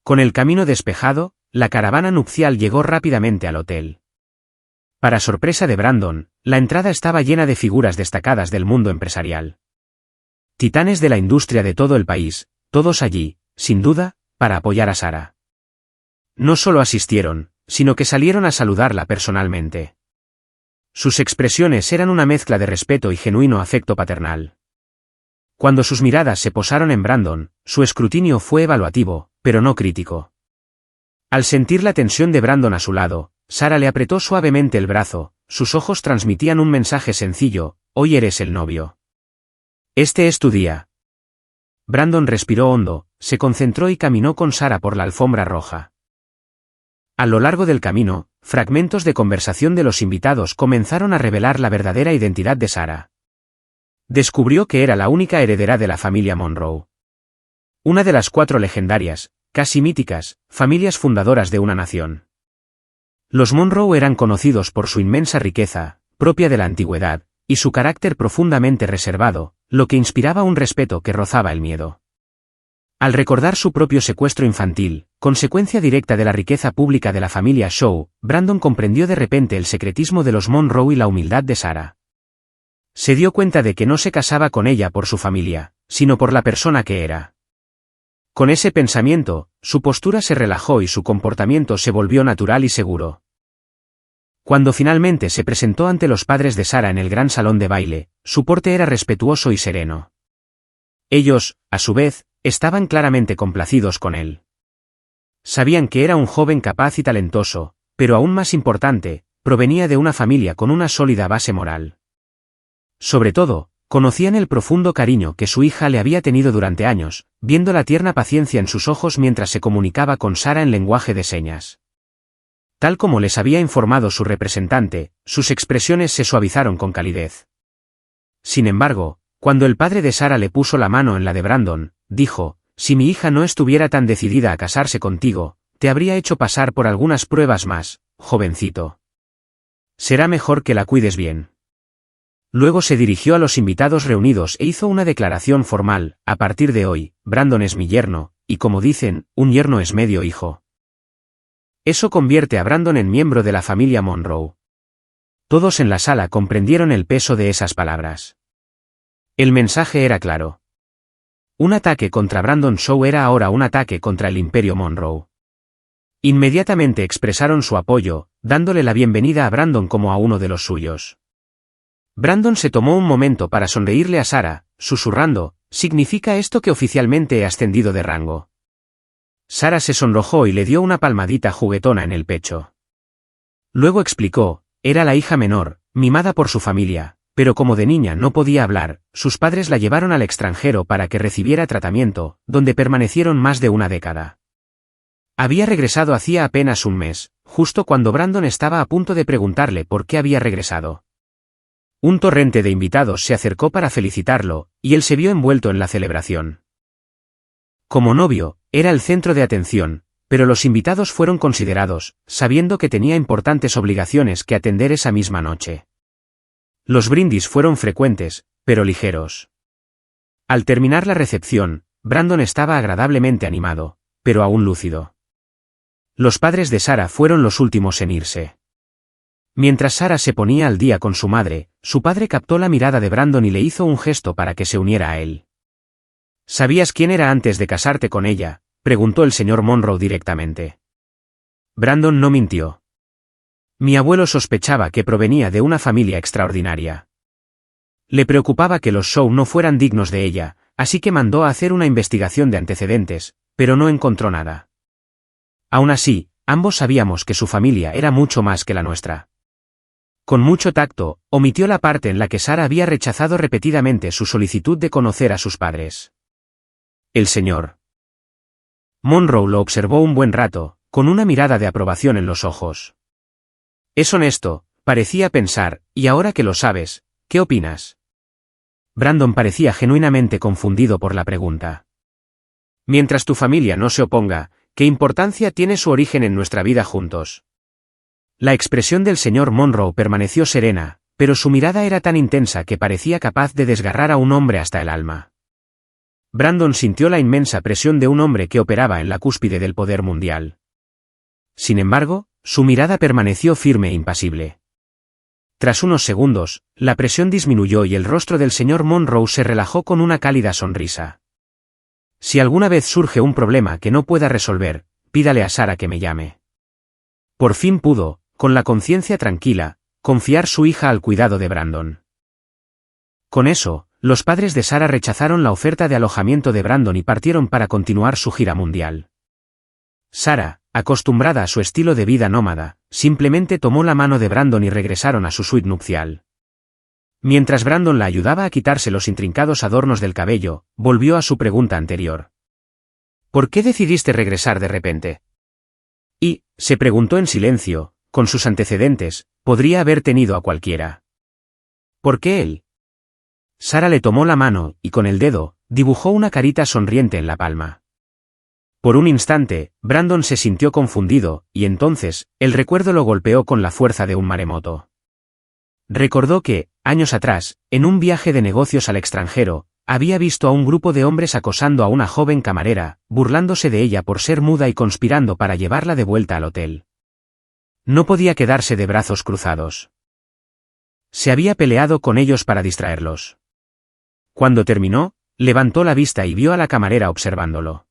Con el camino despejado, la caravana nupcial llegó rápidamente al hotel. Para sorpresa de Brandon, la entrada estaba llena de figuras destacadas del mundo empresarial. Titanes de la industria de todo el país, todos allí, sin duda, para apoyar a Sarah. No solo asistieron, sino que salieron a saludarla personalmente. Sus expresiones eran una mezcla de respeto y genuino afecto paternal. Cuando sus miradas se posaron en Brandon, su escrutinio fue evaluativo, pero no crítico. Al sentir la tensión de Brandon a su lado, Sarah le apretó suavemente el brazo, sus ojos transmitían un mensaje sencillo, hoy eres el novio. Este es tu día. Brandon respiró hondo, se concentró y caminó con Sarah por la alfombra roja. A lo largo del camino, fragmentos de conversación de los invitados comenzaron a revelar la verdadera identidad de Sarah. Descubrió que era la única heredera de la familia Monroe. Una de las 4 legendarias, casi míticas, familias fundadoras de una nación. Los Monroe eran conocidos por su inmensa riqueza, propia de la antigüedad, y su carácter profundamente reservado, lo que inspiraba un respeto que rozaba el miedo. Al recordar su propio secuestro infantil, consecuencia directa de la riqueza pública de la familia Shaw, Brandon comprendió de repente el secretismo de los Monroe y la humildad de Sarah. Se dio cuenta de que no se casaba con ella por su familia, sino por la persona que era. Con ese pensamiento, su postura se relajó y su comportamiento se volvió natural y seguro. Cuando finalmente se presentó ante los padres de Sarah en el gran salón de baile, su porte era respetuoso y sereno. Ellos, a su vez, estaban claramente complacidos con él. Sabían que era un joven capaz y talentoso, pero aún más importante, provenía de una familia con una sólida base moral. Sobre todo, conocían el profundo cariño que su hija le había tenido durante años, viendo la tierna paciencia en sus ojos mientras se comunicaba con Sarah en lenguaje de señas. Tal como les había informado su representante, sus expresiones se suavizaron con calidez. Sin embargo, cuando el padre de Sarah le puso la mano en la de Brandon, dijo, si mi hija no estuviera tan decidida a casarse contigo, te habría hecho pasar por algunas pruebas más, jovencito. Será mejor que la cuides bien. Luego se dirigió a los invitados reunidos e hizo una declaración formal, a partir de hoy, Brandon es mi yerno, y como dicen, un yerno es medio hijo. Eso convierte a Brandon en miembro de la familia Monroe. Todos en la sala comprendieron el peso de esas palabras. El mensaje era claro. Un ataque contra Brandon Shaw era ahora un ataque contra el Imperio Monroe. Inmediatamente expresaron su apoyo, dándole la bienvenida a Brandon como a uno de los suyos. Brandon se tomó un momento para sonreírle a Sarah, susurrando, ¿significa esto que oficialmente he ascendido de rango? Sarah se sonrojó y le dio una palmadita juguetona en el pecho. Luego explicó, era la hija menor, mimada por su familia, pero como de niña no podía hablar, sus padres la llevaron al extranjero para que recibiera tratamiento, donde permanecieron más de una década. Había regresado hacía apenas un mes, justo cuando Brandon estaba a punto de preguntarle por qué había regresado. Un torrente de invitados se acercó para felicitarlo, y él se vio envuelto en la celebración. Como novio, era el centro de atención, pero los invitados fueron considerados, sabiendo que tenía importantes obligaciones que atender esa misma noche. Los brindis fueron frecuentes, pero ligeros. Al terminar la recepción, Brandon estaba agradablemente animado, pero aún lúcido. Los padres de Sarah fueron los últimos en irse. Mientras Sarah se ponía al día con su madre, su padre captó la mirada de Brandon y le hizo un gesto para que se uniera a él. ¿Sabías quién era antes de casarte con ella?, preguntó el señor Monroe directamente. Brandon no mintió. Mi abuelo sospechaba que provenía de una familia extraordinaria. Le preocupaba que los Shaw no fueran dignos de ella, así que mandó a hacer una investigación de antecedentes, pero no encontró nada. Aún así, ambos sabíamos que su familia era mucho más que la nuestra. Con mucho tacto, omitió la parte en la que Sarah había rechazado repetidamente su solicitud de conocer a sus padres. El señor Monroe lo observó un buen rato, con una mirada de aprobación en los ojos. Es honesto, parecía pensar, y ahora que lo sabes, ¿qué opinas? Brandon parecía genuinamente confundido por la pregunta. Mientras tu familia no se oponga, ¿qué importancia tiene su origen en nuestra vida juntos? La expresión del señor Monroe permaneció serena, pero su mirada era tan intensa que parecía capaz de desgarrar a un hombre hasta el alma. Brandon sintió la inmensa presión de un hombre que operaba en la cúspide del poder mundial. Sin embargo, su mirada permaneció firme e impasible. Tras unos segundos, la presión disminuyó y el rostro del señor Monroe se relajó con una cálida sonrisa. Si alguna vez surge un problema que no pueda resolver, pídale a Sarah que me llame. Por fin pudo, con la conciencia tranquila, confiar su hija al cuidado de Brandon. Con eso, los padres de Sarah rechazaron la oferta de alojamiento de Brandon y partieron para continuar su gira mundial. Sarah, acostumbrada a su estilo de vida nómada, simplemente tomó la mano de Brandon y regresaron a su suite nupcial. Mientras Brandon la ayudaba a quitarse los intrincados adornos del cabello, volvió a su pregunta anterior. ¿Por qué decidiste regresar de repente? Y, se preguntó en silencio, con sus antecedentes, podría haber tenido a cualquiera. ¿Por qué él? Sarah le tomó la mano, y con el dedo, dibujó una carita sonriente en la palma. Por un instante, Brandon se sintió confundido, y entonces, el recuerdo lo golpeó con la fuerza de un maremoto. Recordó que, años atrás, en un viaje de negocios al extranjero, había visto a un grupo de hombres acosando a una joven camarera, burlándose de ella por ser muda y conspirando para llevarla de vuelta al hotel. No podía quedarse de brazos cruzados. Se había peleado con ellos para distraerlos. Cuando terminó, levantó la vista y vio a la camarera observándolo.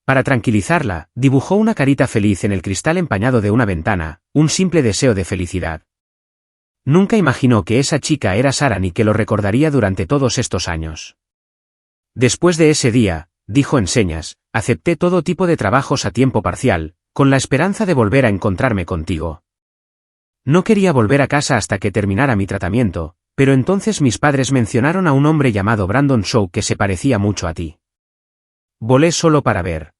Para tranquilizarla, dibujó una carita feliz en el cristal empañado de una ventana, un simple deseo de felicidad. Nunca imaginó que esa chica era Sarah ni que lo recordaría durante todos estos años. Después de ese día, dijo en señas, acepté todo tipo de trabajos a tiempo parcial, con la esperanza de volver a encontrarme contigo. No quería volver a casa hasta que terminara mi tratamiento, pero entonces mis padres mencionaron a un hombre llamado Brandon Shaw que se parecía mucho a ti. Volé solo para ver.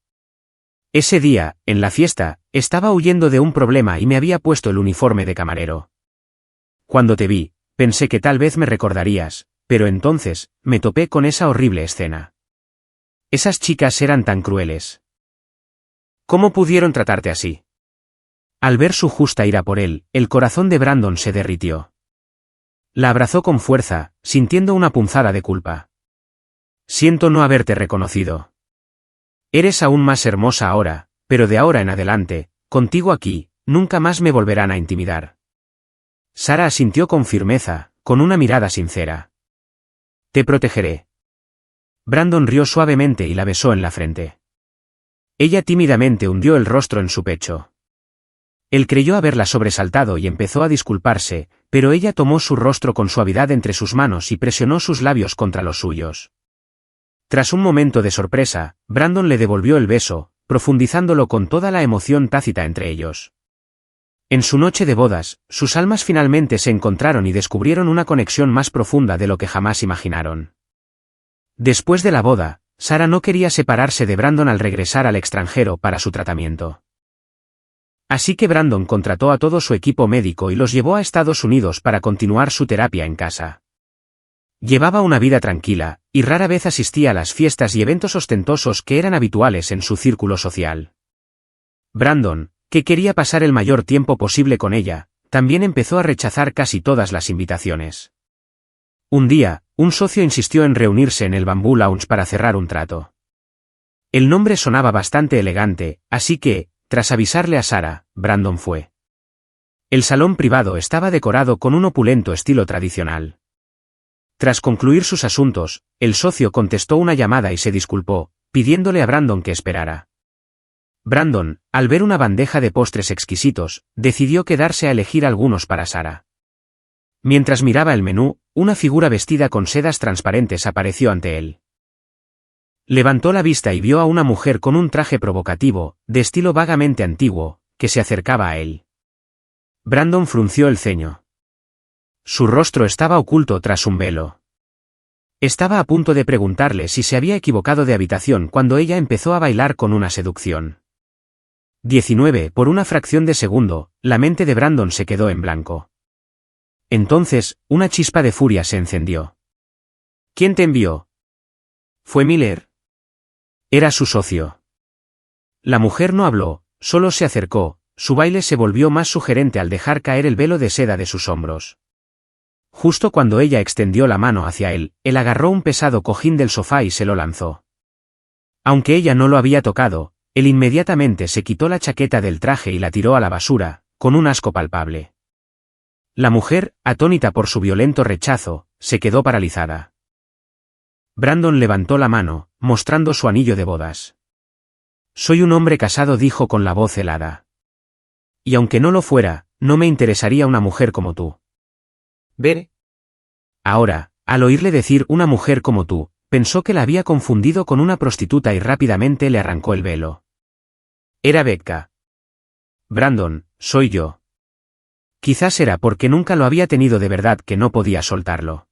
Ese día, en la fiesta, estaba huyendo de un problema y me había puesto el uniforme de camarero. Cuando te vi, pensé que tal vez me recordarías, pero entonces, me topé con esa horrible escena. Esas chicas eran tan crueles. ¿Cómo pudieron tratarte así? Al ver su justa ira por él, el corazón de Brandon se derritió. La abrazó con fuerza, sintiendo una punzada de culpa. Siento no haberte reconocido. Eres aún más hermosa ahora, pero de ahora en adelante, contigo aquí, nunca más me volverán a intimidar. Sarah asintió con firmeza, con una mirada sincera. Te protegeré. Brandon rió suavemente y la besó en la frente. Ella tímidamente hundió el rostro en su pecho. Él creyó haberla sobresaltado y empezó a disculparse, pero ella tomó su rostro con suavidad entre sus manos y presionó sus labios contra los suyos. Tras un momento de sorpresa, Brandon le devolvió el beso, profundizándolo con toda la emoción tácita entre ellos. En su noche de bodas, sus almas finalmente se encontraron y descubrieron una conexión más profunda de lo que jamás imaginaron. Después de la boda, Sarah no quería separarse de Brandon al regresar al extranjero para su tratamiento. Así que Brandon contrató a todo su equipo médico y los llevó a Estados Unidos para continuar su terapia en casa. Llevaba una vida tranquila, y rara vez asistía a las fiestas y eventos ostentosos que eran habituales en su círculo social. Brandon, que quería pasar el mayor tiempo posible con ella, también empezó a rechazar casi todas las invitaciones. Un día, un socio insistió en reunirse en el Bamboo Lounge para cerrar un trato. El nombre sonaba bastante elegante, así que, tras avisarle a Sarah, Brandon fue. El salón privado estaba decorado con un opulento estilo tradicional. Tras concluir sus asuntos, el socio contestó una llamada y se disculpó, pidiéndole a Brandon que esperara. Brandon, al ver una bandeja de postres exquisitos, decidió quedarse a elegir algunos para Sarah. Mientras miraba el menú, una figura vestida con sedas transparentes apareció ante él. Levantó la vista y vio a una mujer con un traje provocativo, de estilo vagamente antiguo, que se acercaba a él. Brandon frunció el ceño. Su rostro estaba oculto tras un velo. Estaba a punto de preguntarle si se había equivocado de habitación cuando ella empezó a bailar con una seducción. 19. Por una fracción de segundo, la mente de Brandon se quedó en blanco. Entonces, una chispa de furia se encendió. ¿Quién te envió? ¿Fue Miller? Era su socio. La mujer no habló, solo se acercó, su baile se volvió más sugerente al dejar caer el velo de seda de sus hombros. Justo cuando ella extendió la mano hacia él, él agarró un pesado cojín del sofá y se lo lanzó. Aunque ella no lo había tocado, él inmediatamente se quitó la chaqueta del traje y la tiró a la basura, con un asco palpable. La mujer, atónita por su violento rechazo, se quedó paralizada. Brandon levantó la mano, mostrando su anillo de bodas. Soy un hombre casado, dijo con la voz helada. Y aunque no lo fuera, no me interesaría una mujer como tú. Ver. Ahora, al oírle decir una mujer como tú, pensó que la había confundido con una prostituta y rápidamente le arrancó el velo. Era Becca. Brandon, soy yo. Quizás era porque nunca lo había tenido de verdad que no podía soltarlo.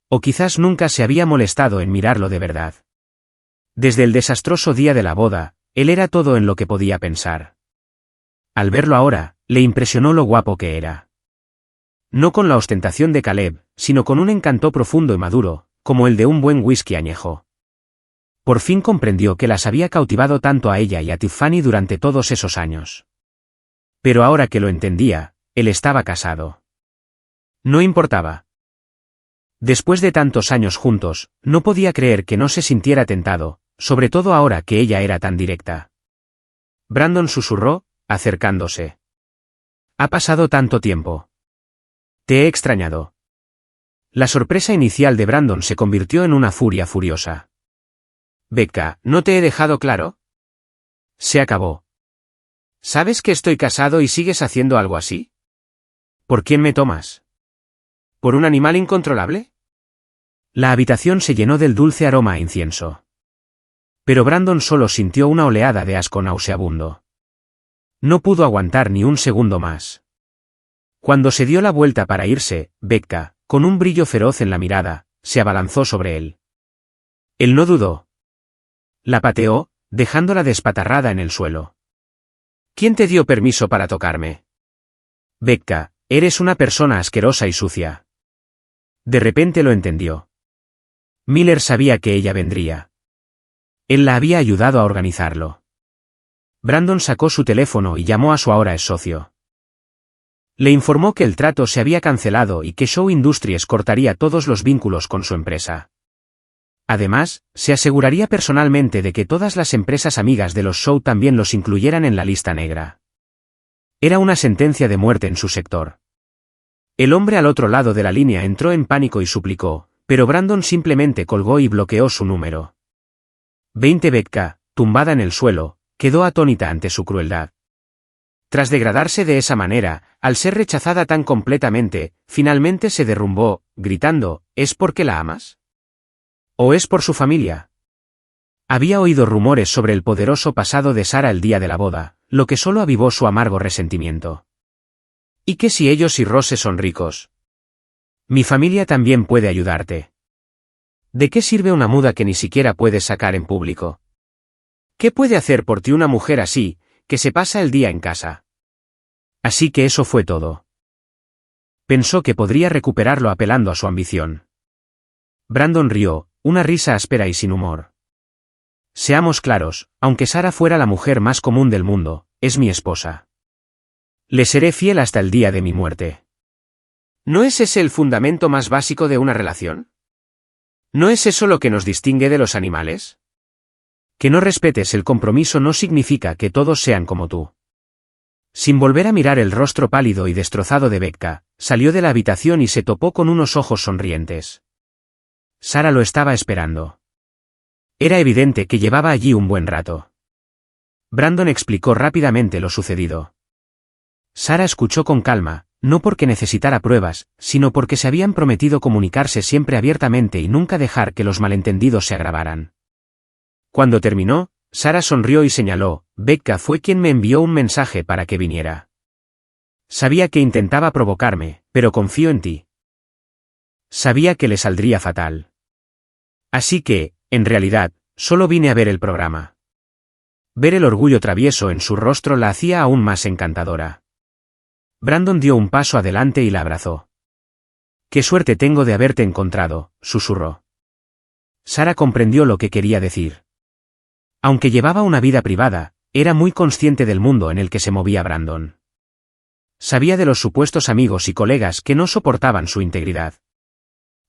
O quizás nunca se había molestado en mirarlo de verdad. Desde el desastroso día de la boda, él era todo en lo que podía pensar. Al verlo ahora, le impresionó lo guapo que era. No con la ostentación de Caleb, sino con un encanto profundo y maduro, como el de un buen whisky añejo. Por fin comprendió que las había cautivado tanto a ella y a Tiffany durante todos esos años. Pero ahora que lo entendía, él estaba casado. No importaba. Después de tantos años juntos, no podía creer que no se sintiera tentado, sobre todo ahora que ella era tan directa. Brandon susurró, acercándose. Ha pasado tanto tiempo. Te he extrañado. La sorpresa inicial de Brandon se convirtió en una furia furiosa. Becca, ¿no te he dejado claro? Se acabó. ¿Sabes que estoy casado y sigues haciendo algo así? ¿Por quién me tomas? ¿Por un animal incontrolable? La habitación se llenó del dulce aroma a incienso. Pero Brandon solo sintió una oleada de asco nauseabundo. No pudo aguantar ni un segundo más. Cuando se dio la vuelta para irse, Becca, con un brillo feroz en la mirada, se abalanzó sobre él. Él no dudó. La pateó, dejándola despatarrada en el suelo. ¿Quién te dio permiso para tocarme? Becca, eres una persona asquerosa y sucia. De repente lo entendió. Miller sabía que ella vendría. Él la había ayudado a organizarlo. Brandon sacó su teléfono y llamó a su ahora ex socio. Le informó que el trato se había cancelado y que Shaw Industries cortaría todos los vínculos con su empresa. Además, se aseguraría personalmente de que todas las empresas amigas de los Shaw también los incluyeran en la lista negra. Era una sentencia de muerte en su sector. El hombre al otro lado de la línea entró en pánico y suplicó, pero Brandon simplemente colgó y bloqueó su número. 20 Becca, tumbada en el suelo, quedó atónita ante su crueldad. Tras degradarse de esa manera, al ser rechazada tan completamente, finalmente se derrumbó, gritando, ¿es porque la amas? ¿O es por su familia? Había oído rumores sobre el poderoso pasado de Sarah el día de la boda, lo que solo avivó su amargo resentimiento. ¿Y qué si ellos y Rose son ricos? Mi familia también puede ayudarte. ¿De qué sirve una muda que ni siquiera puedes sacar en público? ¿Qué puede hacer por ti una mujer así, que se pasa el día en casa? Así que eso fue todo. Pensó que podría recuperarlo apelando a su ambición. Brandon rió, una risa áspera y sin humor. Seamos claros, aunque Sarah fuera la mujer más común del mundo, es mi esposa. Le seré fiel hasta el día de mi muerte. ¿No es ese el fundamento más básico de una relación? ¿No es eso lo que nos distingue de los animales? Que no respetes el compromiso no significa que todos sean como tú. Sin volver a mirar el rostro pálido y destrozado de Becca, salió de la habitación y se topó con unos ojos sonrientes. Sara lo estaba esperando. Era evidente que llevaba allí un buen rato. Brandon explicó rápidamente lo sucedido. Sara escuchó con calma, no porque necesitara pruebas, sino porque se habían prometido comunicarse siempre abiertamente y nunca dejar que los malentendidos se agravaran. Cuando terminó, Sara sonrió y señaló, Becca fue quien me envió un mensaje para que viniera. Sabía que intentaba provocarme, pero confío en ti. Sabía que le saldría fatal. Así que, en realidad, solo vine a ver el programa. Ver el orgullo travieso en su rostro la hacía aún más encantadora. Brandon dio un paso adelante y la abrazó. «Qué suerte tengo de haberte encontrado», susurró. Sara comprendió lo que quería decir. Aunque llevaba una vida privada, era muy consciente del mundo en el que se movía Brandon. Sabía de los supuestos amigos y colegas que no soportaban su integridad.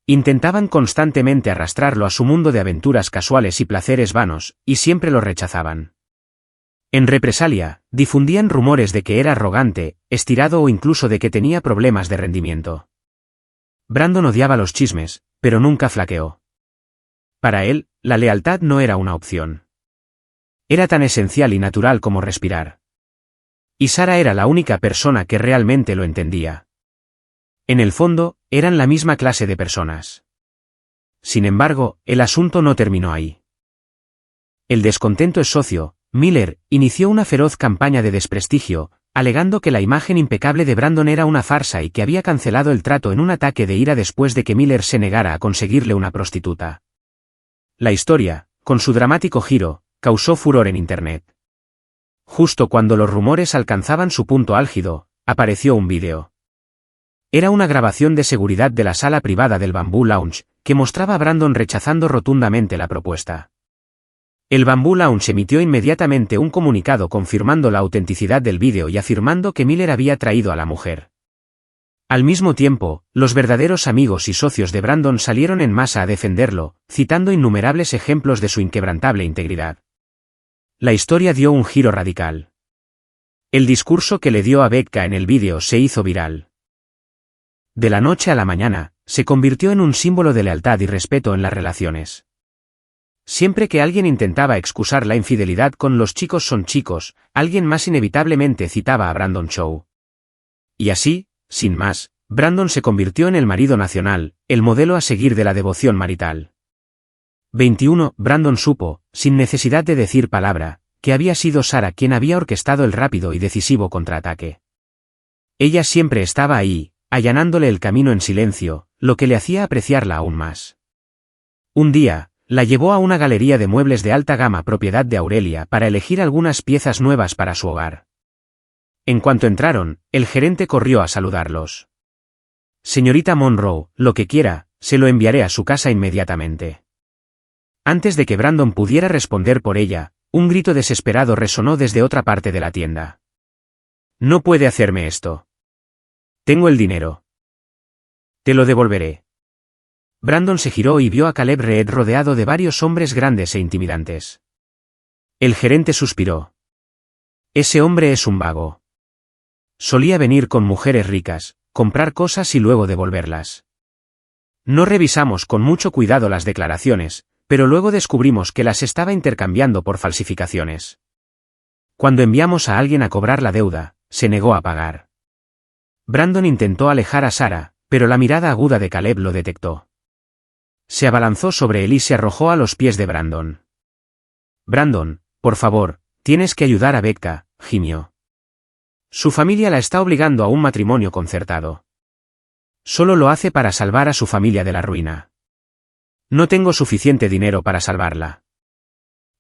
Intentaban constantemente arrastrarlo a su mundo de aventuras casuales y placeres vanos, y siempre lo rechazaban. En represalia, difundían rumores de que era arrogante, estirado o incluso de que tenía problemas de rendimiento. Brandon odiaba los chismes, pero nunca flaqueó. Para él, la lealtad no era una opción. Era tan esencial y natural como respirar. Y Sara era la única persona que realmente lo entendía. En el fondo, eran la misma clase de personas. Sin embargo, el asunto no terminó ahí. El descontento es socio. Miller inició una feroz campaña de desprestigio, alegando que la imagen impecable de Brandon era una farsa y que había cancelado el trato en un ataque de ira después de que Miller se negara a conseguirle una prostituta. La historia, con su dramático giro, causó furor en Internet. Justo cuando los rumores alcanzaban su punto álgido, apareció un vídeo. Era una grabación de seguridad de la sala privada del Bamboo Lounge, que mostraba a Brandon rechazando rotundamente la propuesta. El Bamboo Lounge emitió inmediatamente un comunicado confirmando la autenticidad del vídeo y afirmando que Miller había traído a la mujer. Al mismo tiempo, los verdaderos amigos y socios de Brandon salieron en masa a defenderlo, citando innumerables ejemplos de su inquebrantable integridad. La historia dio un giro radical. El discurso que le dio a Becca en el vídeo se hizo viral. De la noche a la mañana, se convirtió en un símbolo de lealtad y respeto en las relaciones. Siempre que alguien intentaba excusar la infidelidad con los chicos son chicos, alguien más inevitablemente citaba a Brandon Shaw. Y así, sin más, Brandon se convirtió en el marido nacional, el modelo a seguir de la devoción marital. 21. Brandon supo, sin necesidad de decir palabra, que había sido Sara quien había orquestado el rápido y decisivo contraataque. Ella siempre estaba ahí, allanándole el camino en silencio, lo que le hacía apreciarla aún más. Un día, la llevó a una galería de muebles de alta gama propiedad de Aurelia para elegir algunas piezas nuevas para su hogar. En cuanto entraron, el gerente corrió a saludarlos. Señorita Monroe, lo que quiera, se lo enviaré a su casa inmediatamente. Antes de que Brandon pudiera responder por ella, un grito desesperado resonó desde otra parte de la tienda. No puede hacerme esto. Tengo el dinero. Te lo devolveré. Brandon se giró y vio a Caleb Reed rodeado de varios hombres grandes e intimidantes. El gerente suspiró. Ese hombre es un vago. Solía venir con mujeres ricas, comprar cosas y luego devolverlas. No revisamos con mucho cuidado las declaraciones, pero luego descubrimos que las estaba intercambiando por falsificaciones. Cuando enviamos a alguien a cobrar la deuda, se negó a pagar. Brandon intentó alejar a Sara, pero la mirada aguda de Caleb lo detectó. Se abalanzó sobre él y se arrojó a los pies de Brandon. Brandon, por favor, tienes que ayudar a Becca, gimió. Su familia la está obligando a un matrimonio concertado. Solo lo hace para salvar a su familia de la ruina. No tengo suficiente dinero para salvarla.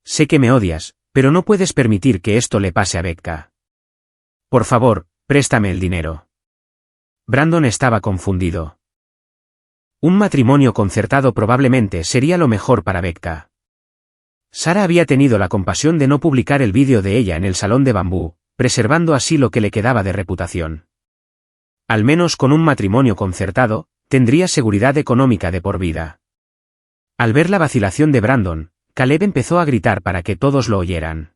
Sé que me odias, pero no puedes permitir que esto le pase a Becca. Por favor, préstame el dinero. Brandon estaba confundido. Un matrimonio concertado probablemente sería lo mejor para Becca. Sara había tenido la compasión de no publicar el vídeo de ella en el salón de bambú, preservando así lo que le quedaba de reputación. Al menos con un matrimonio concertado, tendría seguridad económica de por vida. Al ver la vacilación de Brandon, Caleb empezó a gritar para que todos lo oyeran.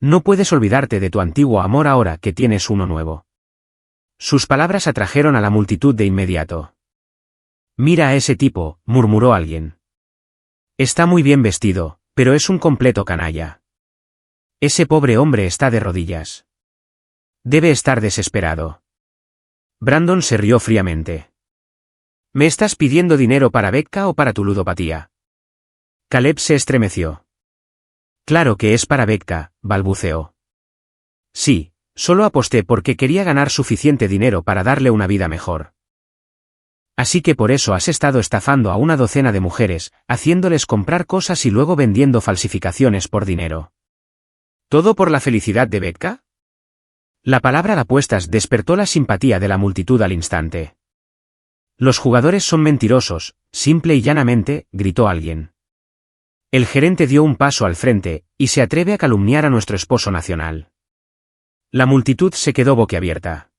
No puedes olvidarte de tu antiguo amor ahora que tienes uno nuevo. Sus palabras atrajeron a la multitud de inmediato. Mira a ese tipo, murmuró alguien. Está muy bien vestido, pero es un completo canalla. Ese pobre hombre está de rodillas. Debe estar desesperado. Brandon se rió fríamente. ¿Me estás pidiendo dinero para Becca o para tu ludopatía? Caleb se estremeció. Claro que es para Becca, balbuceó. Sí, solo aposté porque quería ganar suficiente dinero para darle una vida mejor. Así que por eso has estado estafando a una docena de mujeres, haciéndoles comprar cosas y luego vendiendo falsificaciones por dinero. ¿Todo por la felicidad de Becca? La palabra de apuestas despertó la simpatía de la multitud al instante. Los jugadores son mentirosos, simple y llanamente, gritó alguien. El gerente dio un paso al frente, y se atreve a calumniar a nuestro esposo nacional. La multitud se quedó boquiabierta.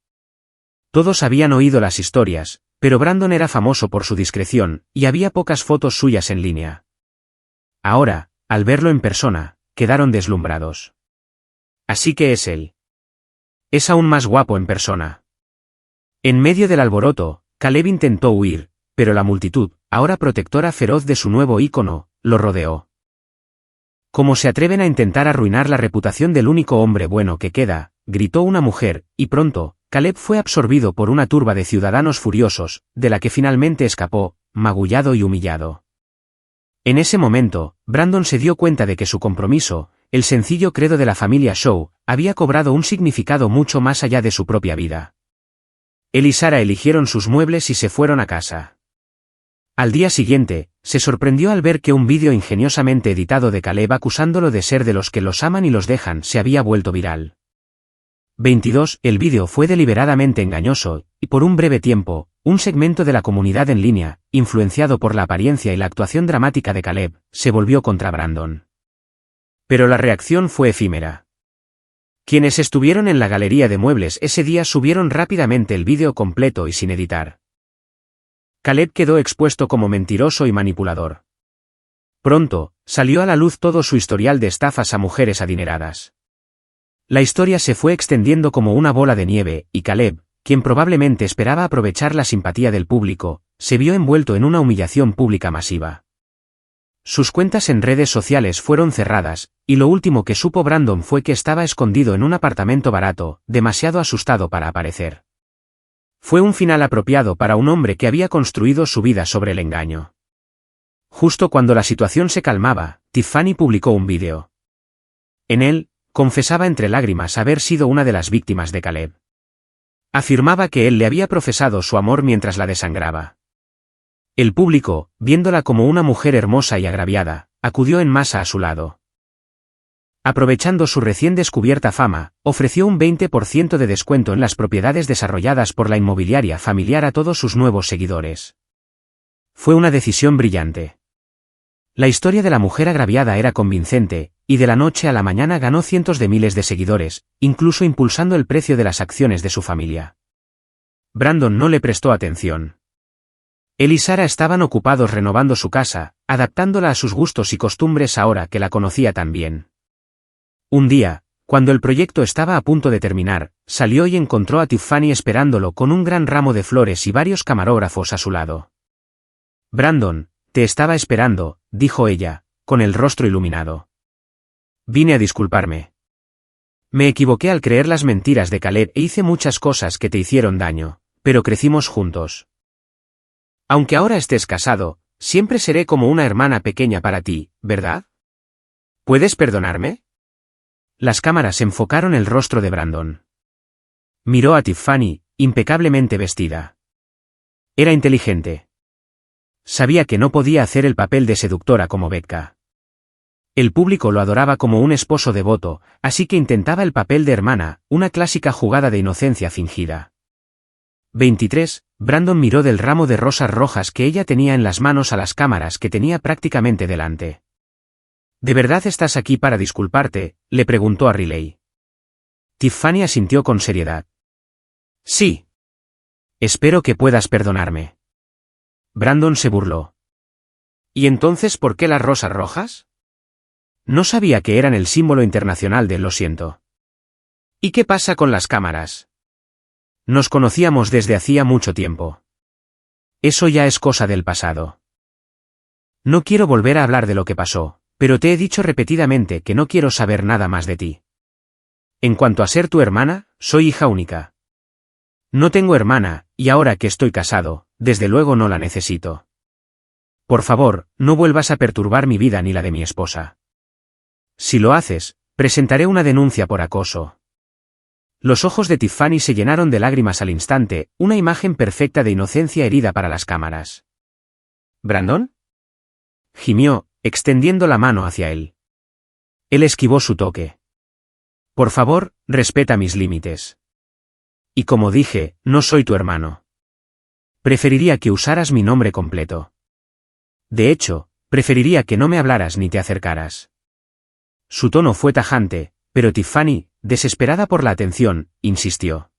Todos habían oído las historias, pero Brandon era famoso por su discreción, y había pocas fotos suyas en línea. Ahora, al verlo en persona, quedaron deslumbrados. Así que es él. Es aún más guapo en persona. En medio del alboroto, Caleb intentó huir, pero la multitud, ahora protectora feroz de su nuevo ícono, lo rodeó. ¿Cómo se atreven a intentar arruinar la reputación del único hombre bueno que queda?, gritó una mujer, y pronto, Caleb fue absorbido por una turba de ciudadanos furiosos, de la que finalmente escapó, magullado y humillado. En ese momento, Brandon se dio cuenta de que su compromiso, el sencillo credo de la familia Shaw, había cobrado un significado mucho más allá de su propia vida. Él y Sarah eligieron sus muebles y se fueron a casa. Al día siguiente, se sorprendió al ver que un vídeo ingeniosamente editado de Caleb acusándolo de ser de los que los aman y los dejan se había vuelto viral. 22. El vídeo fue deliberadamente engañoso, y por un breve tiempo, un segmento de la comunidad en línea, influenciado por la apariencia y la actuación dramática de Caleb, se volvió contra Brandon. Pero la reacción fue efímera. Quienes estuvieron en la galería de muebles ese día subieron rápidamente el vídeo completo y sin editar. Caleb quedó expuesto como mentiroso y manipulador. Pronto, salió a la luz todo su historial de estafas a mujeres adineradas. La historia se fue extendiendo como una bola de nieve, y Caleb, quien probablemente esperaba aprovechar la simpatía del público, se vio envuelto en una humillación pública masiva. Sus cuentas en redes sociales fueron cerradas, y lo último que supo Brandon fue que estaba escondido en un apartamento barato, demasiado asustado para aparecer. Fue un final apropiado para un hombre que había construido su vida sobre el engaño. Justo cuando la situación se calmaba, Tiffany publicó un vídeo. En él, confesaba entre lágrimas haber sido una de las víctimas de Caleb. Afirmaba que él le había profesado su amor mientras la desangraba. El público, viéndola como una mujer hermosa y agraviada, acudió en masa a su lado. Aprovechando su recién descubierta fama, ofreció un 20% de descuento en las propiedades desarrolladas por la inmobiliaria familiar a todos sus nuevos seguidores. Fue una decisión brillante. La historia de la mujer agraviada era convincente, y de la noche a la mañana ganó cientos de miles de seguidores, incluso impulsando el precio de las acciones de su familia. Brandon no le prestó atención. Él y Sarah estaban ocupados renovando su casa, adaptándola a sus gustos y costumbres ahora que la conocía tan bien. Un día, cuando el proyecto estaba a punto de terminar, salió y encontró a Tiffany esperándolo con un gran ramo de flores y varios camarógrafos a su lado. Brandon, te estaba esperando, dijo ella, con el rostro iluminado. Vine a disculparme. Me equivoqué al creer las mentiras de Caleb e hice muchas cosas que te hicieron daño, pero crecimos juntos. Aunque ahora estés casado, siempre seré como una hermana pequeña para ti, ¿verdad? ¿Puedes perdonarme? Las cámaras enfocaron el rostro de Brandon. Miró a Tiffany, impecablemente vestida. Era inteligente. Sabía que no podía hacer el papel de seductora como Becca. El público lo adoraba como un esposo devoto, así que intentaba el papel de hermana, una clásica jugada de inocencia fingida. 23. Brandon miró del ramo de rosas rojas que ella tenía en las manos a las cámaras que tenía prácticamente delante. ¿De verdad estás aquí para disculparte?, le preguntó a Riley. Tiffany asintió con seriedad. Sí. Espero que puedas perdonarme. Brandon se burló. ¿Y entonces por qué las rosas rojas? No sabía que eran el símbolo internacional de lo siento. ¿Y qué pasa con las cámaras? Nos conocíamos desde hacía mucho tiempo. Eso ya es cosa del pasado. No quiero volver a hablar de lo que pasó, pero te he dicho repetidamente que no quiero saber nada más de ti. En cuanto a ser tu hermana, soy hija única. No tengo hermana, y ahora que estoy casado, desde luego no la necesito. Por favor, no vuelvas a perturbar mi vida ni la de mi esposa. Si lo haces, presentaré una denuncia por acoso. Los ojos de Tiffany se llenaron de lágrimas al instante, una imagen perfecta de inocencia herida para las cámaras. ¿Brandon? Gimió, extendiendo la mano hacia él. Él esquivó su toque. Por favor, respeta mis límites. Y como dije, no soy tu hermano. Preferiría que usaras mi nombre completo. De hecho, preferiría que no me hablaras ni te acercaras. Su tono fue tajante, pero Tiffany, desesperada por la atención, insistió.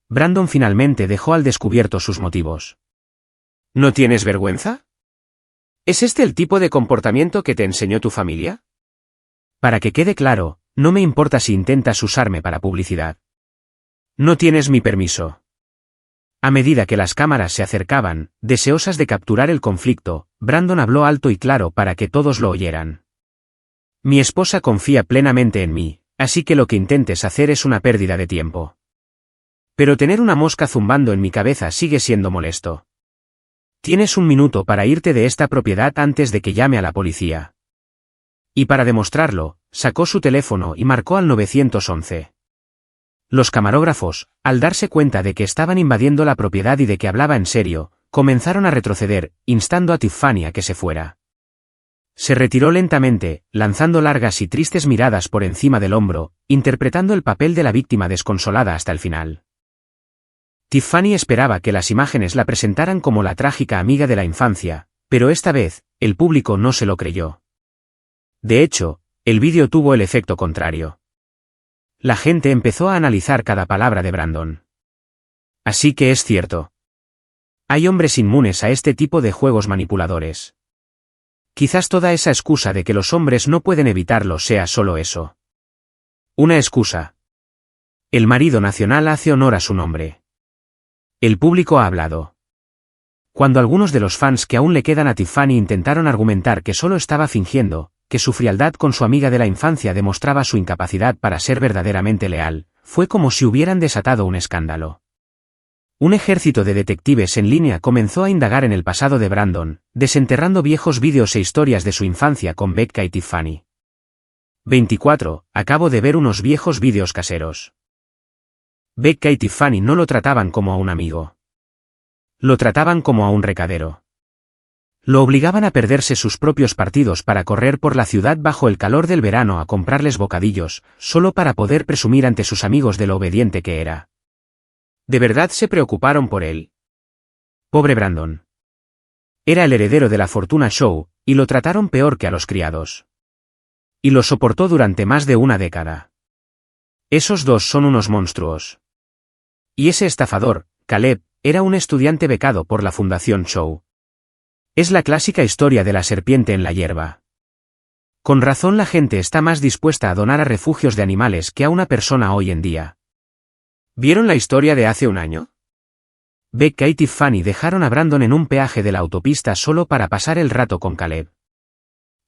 Brandon finalmente dejó al descubierto sus motivos. ¿No tienes vergüenza? ¿Es este el tipo de comportamiento que te enseñó tu familia? Para que quede claro, no me importa si intentas usarme para publicidad. No tienes mi permiso. A medida que las cámaras se acercaban, deseosas de capturar el conflicto, Brandon habló alto y claro para que todos lo oyeran. Mi esposa confía plenamente en mí, así que lo que intentes hacer es una pérdida de tiempo. Pero tener una mosca zumbando en mi cabeza sigue siendo molesto. Tienes un minuto para irte de esta propiedad antes de que llame a la policía. Y para demostrarlo, sacó su teléfono y marcó al 911. Los camarógrafos, al darse cuenta de que estaban invadiendo la propiedad y de que hablaba en serio, comenzaron a retroceder, instando a Tiffany a que se fuera. Se retiró lentamente, lanzando largas y tristes miradas por encima del hombro, interpretando el papel de la víctima desconsolada hasta el final. Tiffany esperaba que las imágenes la presentaran como la trágica amiga de la infancia, pero esta vez, el público no se lo creyó. De hecho, el vídeo tuvo el efecto contrario. La gente empezó a analizar cada palabra de Brandon. Así que es cierto. Hay hombres inmunes a este tipo de juegos manipuladores. Quizás toda esa excusa de que los hombres no pueden evitarlo sea solo eso. Una excusa. El marido nacional hace honor a su nombre. El público ha hablado. Cuando algunos de los fans que aún le quedan a Tiffany intentaron argumentar que solo estaba fingiendo, que su frialdad con su amiga de la infancia demostraba su incapacidad para ser verdaderamente leal, fue como si hubieran desatado un escándalo. Un ejército de detectives en línea comenzó a indagar en el pasado de Brandon, desenterrando viejos vídeos e historias de su infancia con Becca y Tiffany. 24. Acabo de ver unos viejos vídeos caseros. Becca y Tiffany no lo trataban como a un amigo. Lo trataban como a un recadero. Lo obligaban a perderse sus propios partidos para correr por la ciudad bajo el calor del verano a comprarles bocadillos, solo para poder presumir ante sus amigos de lo obediente que era. ¿De verdad se preocuparon por él? Pobre Brandon. Era el heredero de la fortuna Shaw, y lo trataron peor que a los criados. Y lo soportó durante más de una década. Esos dos son unos monstruos. Y ese estafador, Caleb, era un estudiante becado por la Fundación Shaw. Es la clásica historia de la serpiente en la hierba. Con razón la gente está más dispuesta a donar a refugios de animales que a una persona hoy en día. ¿Vieron la historia de hace un año? Becca y Tiffany dejaron a Brandon en un peaje de la autopista solo para pasar el rato con Caleb.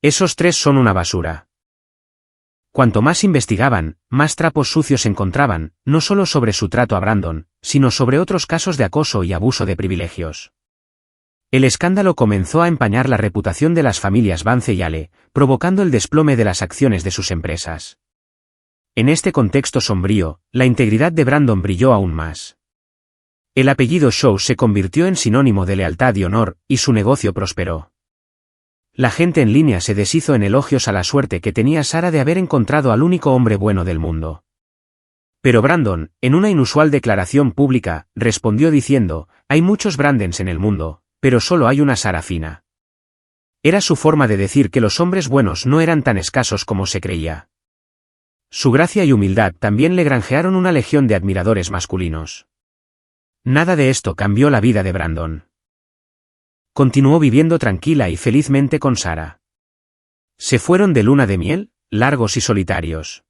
Esos tres son una basura. Cuanto más investigaban, más trapos sucios encontraban, no solo sobre su trato a Brandon, sino sobre otros casos de acoso y abuso de privilegios. El escándalo comenzó a empañar la reputación de las familias Vance y Ale, provocando el desplome de las acciones de sus empresas. En este contexto sombrío, la integridad de Brandon brilló aún más. El apellido Shaw se convirtió en sinónimo de lealtad y honor, y su negocio prosperó. La gente en línea se deshizo en elogios a la suerte que tenía Sarah de haber encontrado al único hombre bueno del mundo. Pero Brandon, en una inusual declaración pública, respondió diciendo: hay muchos Brandons en el mundo, pero solo hay una Sarah fina. Era su forma de decir que los hombres buenos no eran tan escasos como se creía. Su gracia y humildad también le granjearon una legión de admiradores masculinos. Nada de esto cambió la vida de Brandon. Continuó viviendo tranquila y felizmente con Sarah. Se fueron de luna de miel, largos y solitarios.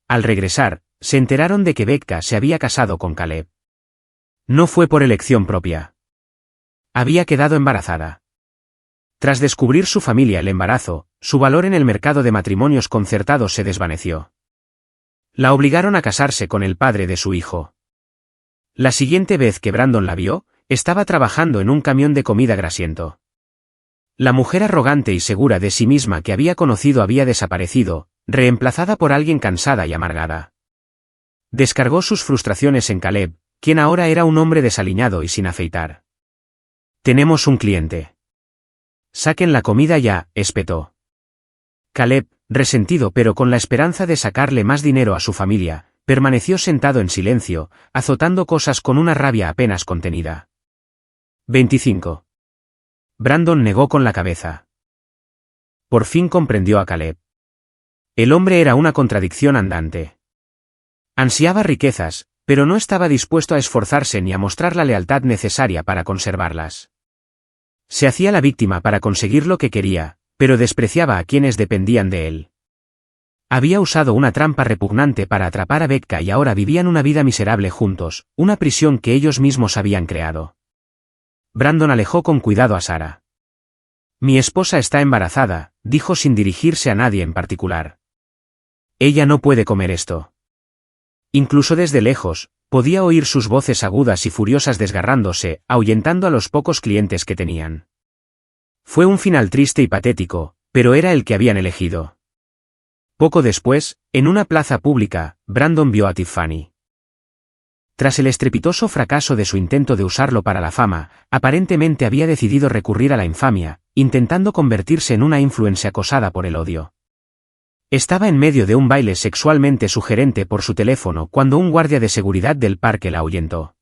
Al regresar, se enteraron de que Becca se había casado con Caleb. No fue por elección propia. Había quedado embarazada. Tras descubrir su familia el embarazo, su valor en el mercado de matrimonios concertados se desvaneció. La obligaron a casarse con el padre de su hijo. La siguiente vez que Brandon la vio, estaba trabajando en un camión de comida grasiento. La mujer arrogante y segura de sí misma que había conocido había desaparecido, reemplazada por alguien cansada y amargada. Descargó sus frustraciones en Caleb, quien ahora era un hombre desaliñado y sin afeitar. «Tenemos un cliente». «Saquen la comida ya», espetó. Caleb, resentido pero con la esperanza de sacarle más dinero a su familia, permaneció sentado en silencio, azotando cosas con una rabia apenas contenida. 25. Brandon negó con la cabeza. Por fin comprendió a Caleb. El hombre era una contradicción andante. Ansiaba riquezas, pero no estaba dispuesto a esforzarse ni a mostrar la lealtad necesaria para conservarlas. Se hacía la víctima para conseguir lo que quería, pero despreciaba a quienes dependían de él. Había usado una trampa repugnante para atrapar a Becca y ahora vivían una vida miserable juntos, una prisión que ellos mismos habían creado. Brandon alejó con cuidado a Sarah. «Mi esposa está embarazada», dijo sin dirigirse a nadie en particular. «Ella no puede comer esto». Incluso desde lejos, podía oír sus voces agudas y furiosas desgarrándose, ahuyentando a los pocos clientes que tenían. Fue un final triste y patético, pero era el que habían elegido. Poco después, en una plaza pública, Brandon vio a Tiffany. Tras el estrepitoso fracaso de su intento de usarlo para la fama, aparentemente había decidido recurrir a la infamia, intentando convertirse en una influencer acosada por el odio. Estaba en medio de un baile sexualmente sugerente por su teléfono cuando un guardia de seguridad del parque la ahuyentó.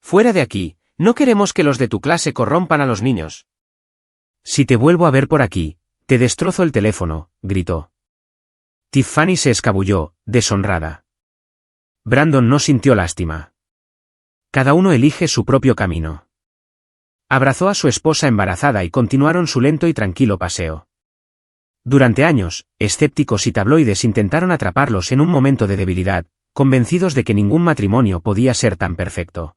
«Fuera de aquí, no queremos que los de tu clase corrompan a los niños». «Si te vuelvo a ver por aquí, te destrozo el teléfono», gritó. Tiffany se escabulló, deshonrada. Brandon no sintió lástima. Cada uno elige su propio camino. Abrazó a su esposa embarazada y continuaron su lento y tranquilo paseo. Durante años, escépticos y tabloides intentaron atraparlos en un momento de debilidad, convencidos de que ningún matrimonio podía ser tan perfecto.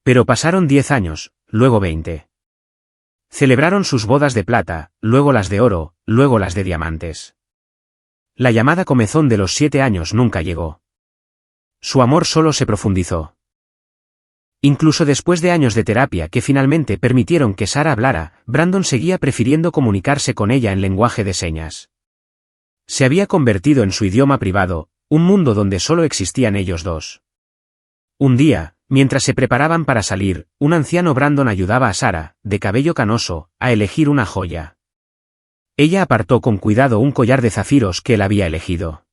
Pero pasaron 10 años, luego 20. Celebraron sus bodas de plata, luego las de oro, luego las de diamantes. La llamada comezón de los 7 años nunca llegó. Su amor solo se profundizó. Incluso después de años de terapia que finalmente permitieron que Sarah hablara, Brandon seguía prefiriendo comunicarse con ella en lenguaje de señas. Se había convertido en su idioma privado, un mundo donde solo existían ellos dos. Un día, mientras se preparaban para salir, un anciano Brandon ayudaba a Sarah, de cabello canoso, a elegir una joya. Ella apartó con cuidado un collar de zafiros que él había elegido.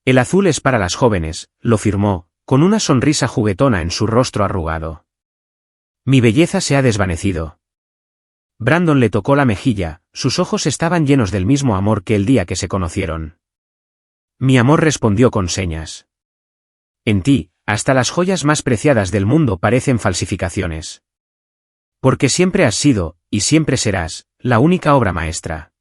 «El azul es para las jóvenes», lo firmó, con una sonrisa juguetona en su rostro arrugado. «Mi belleza se ha desvanecido». Brandon le tocó la mejilla, sus ojos estaban llenos del mismo amor que el día que se conocieron. «Mi amor», respondió con señas. «En ti, hasta las joyas más preciadas del mundo parecen falsificaciones. Porque siempre has sido, y siempre serás, la única obra maestra».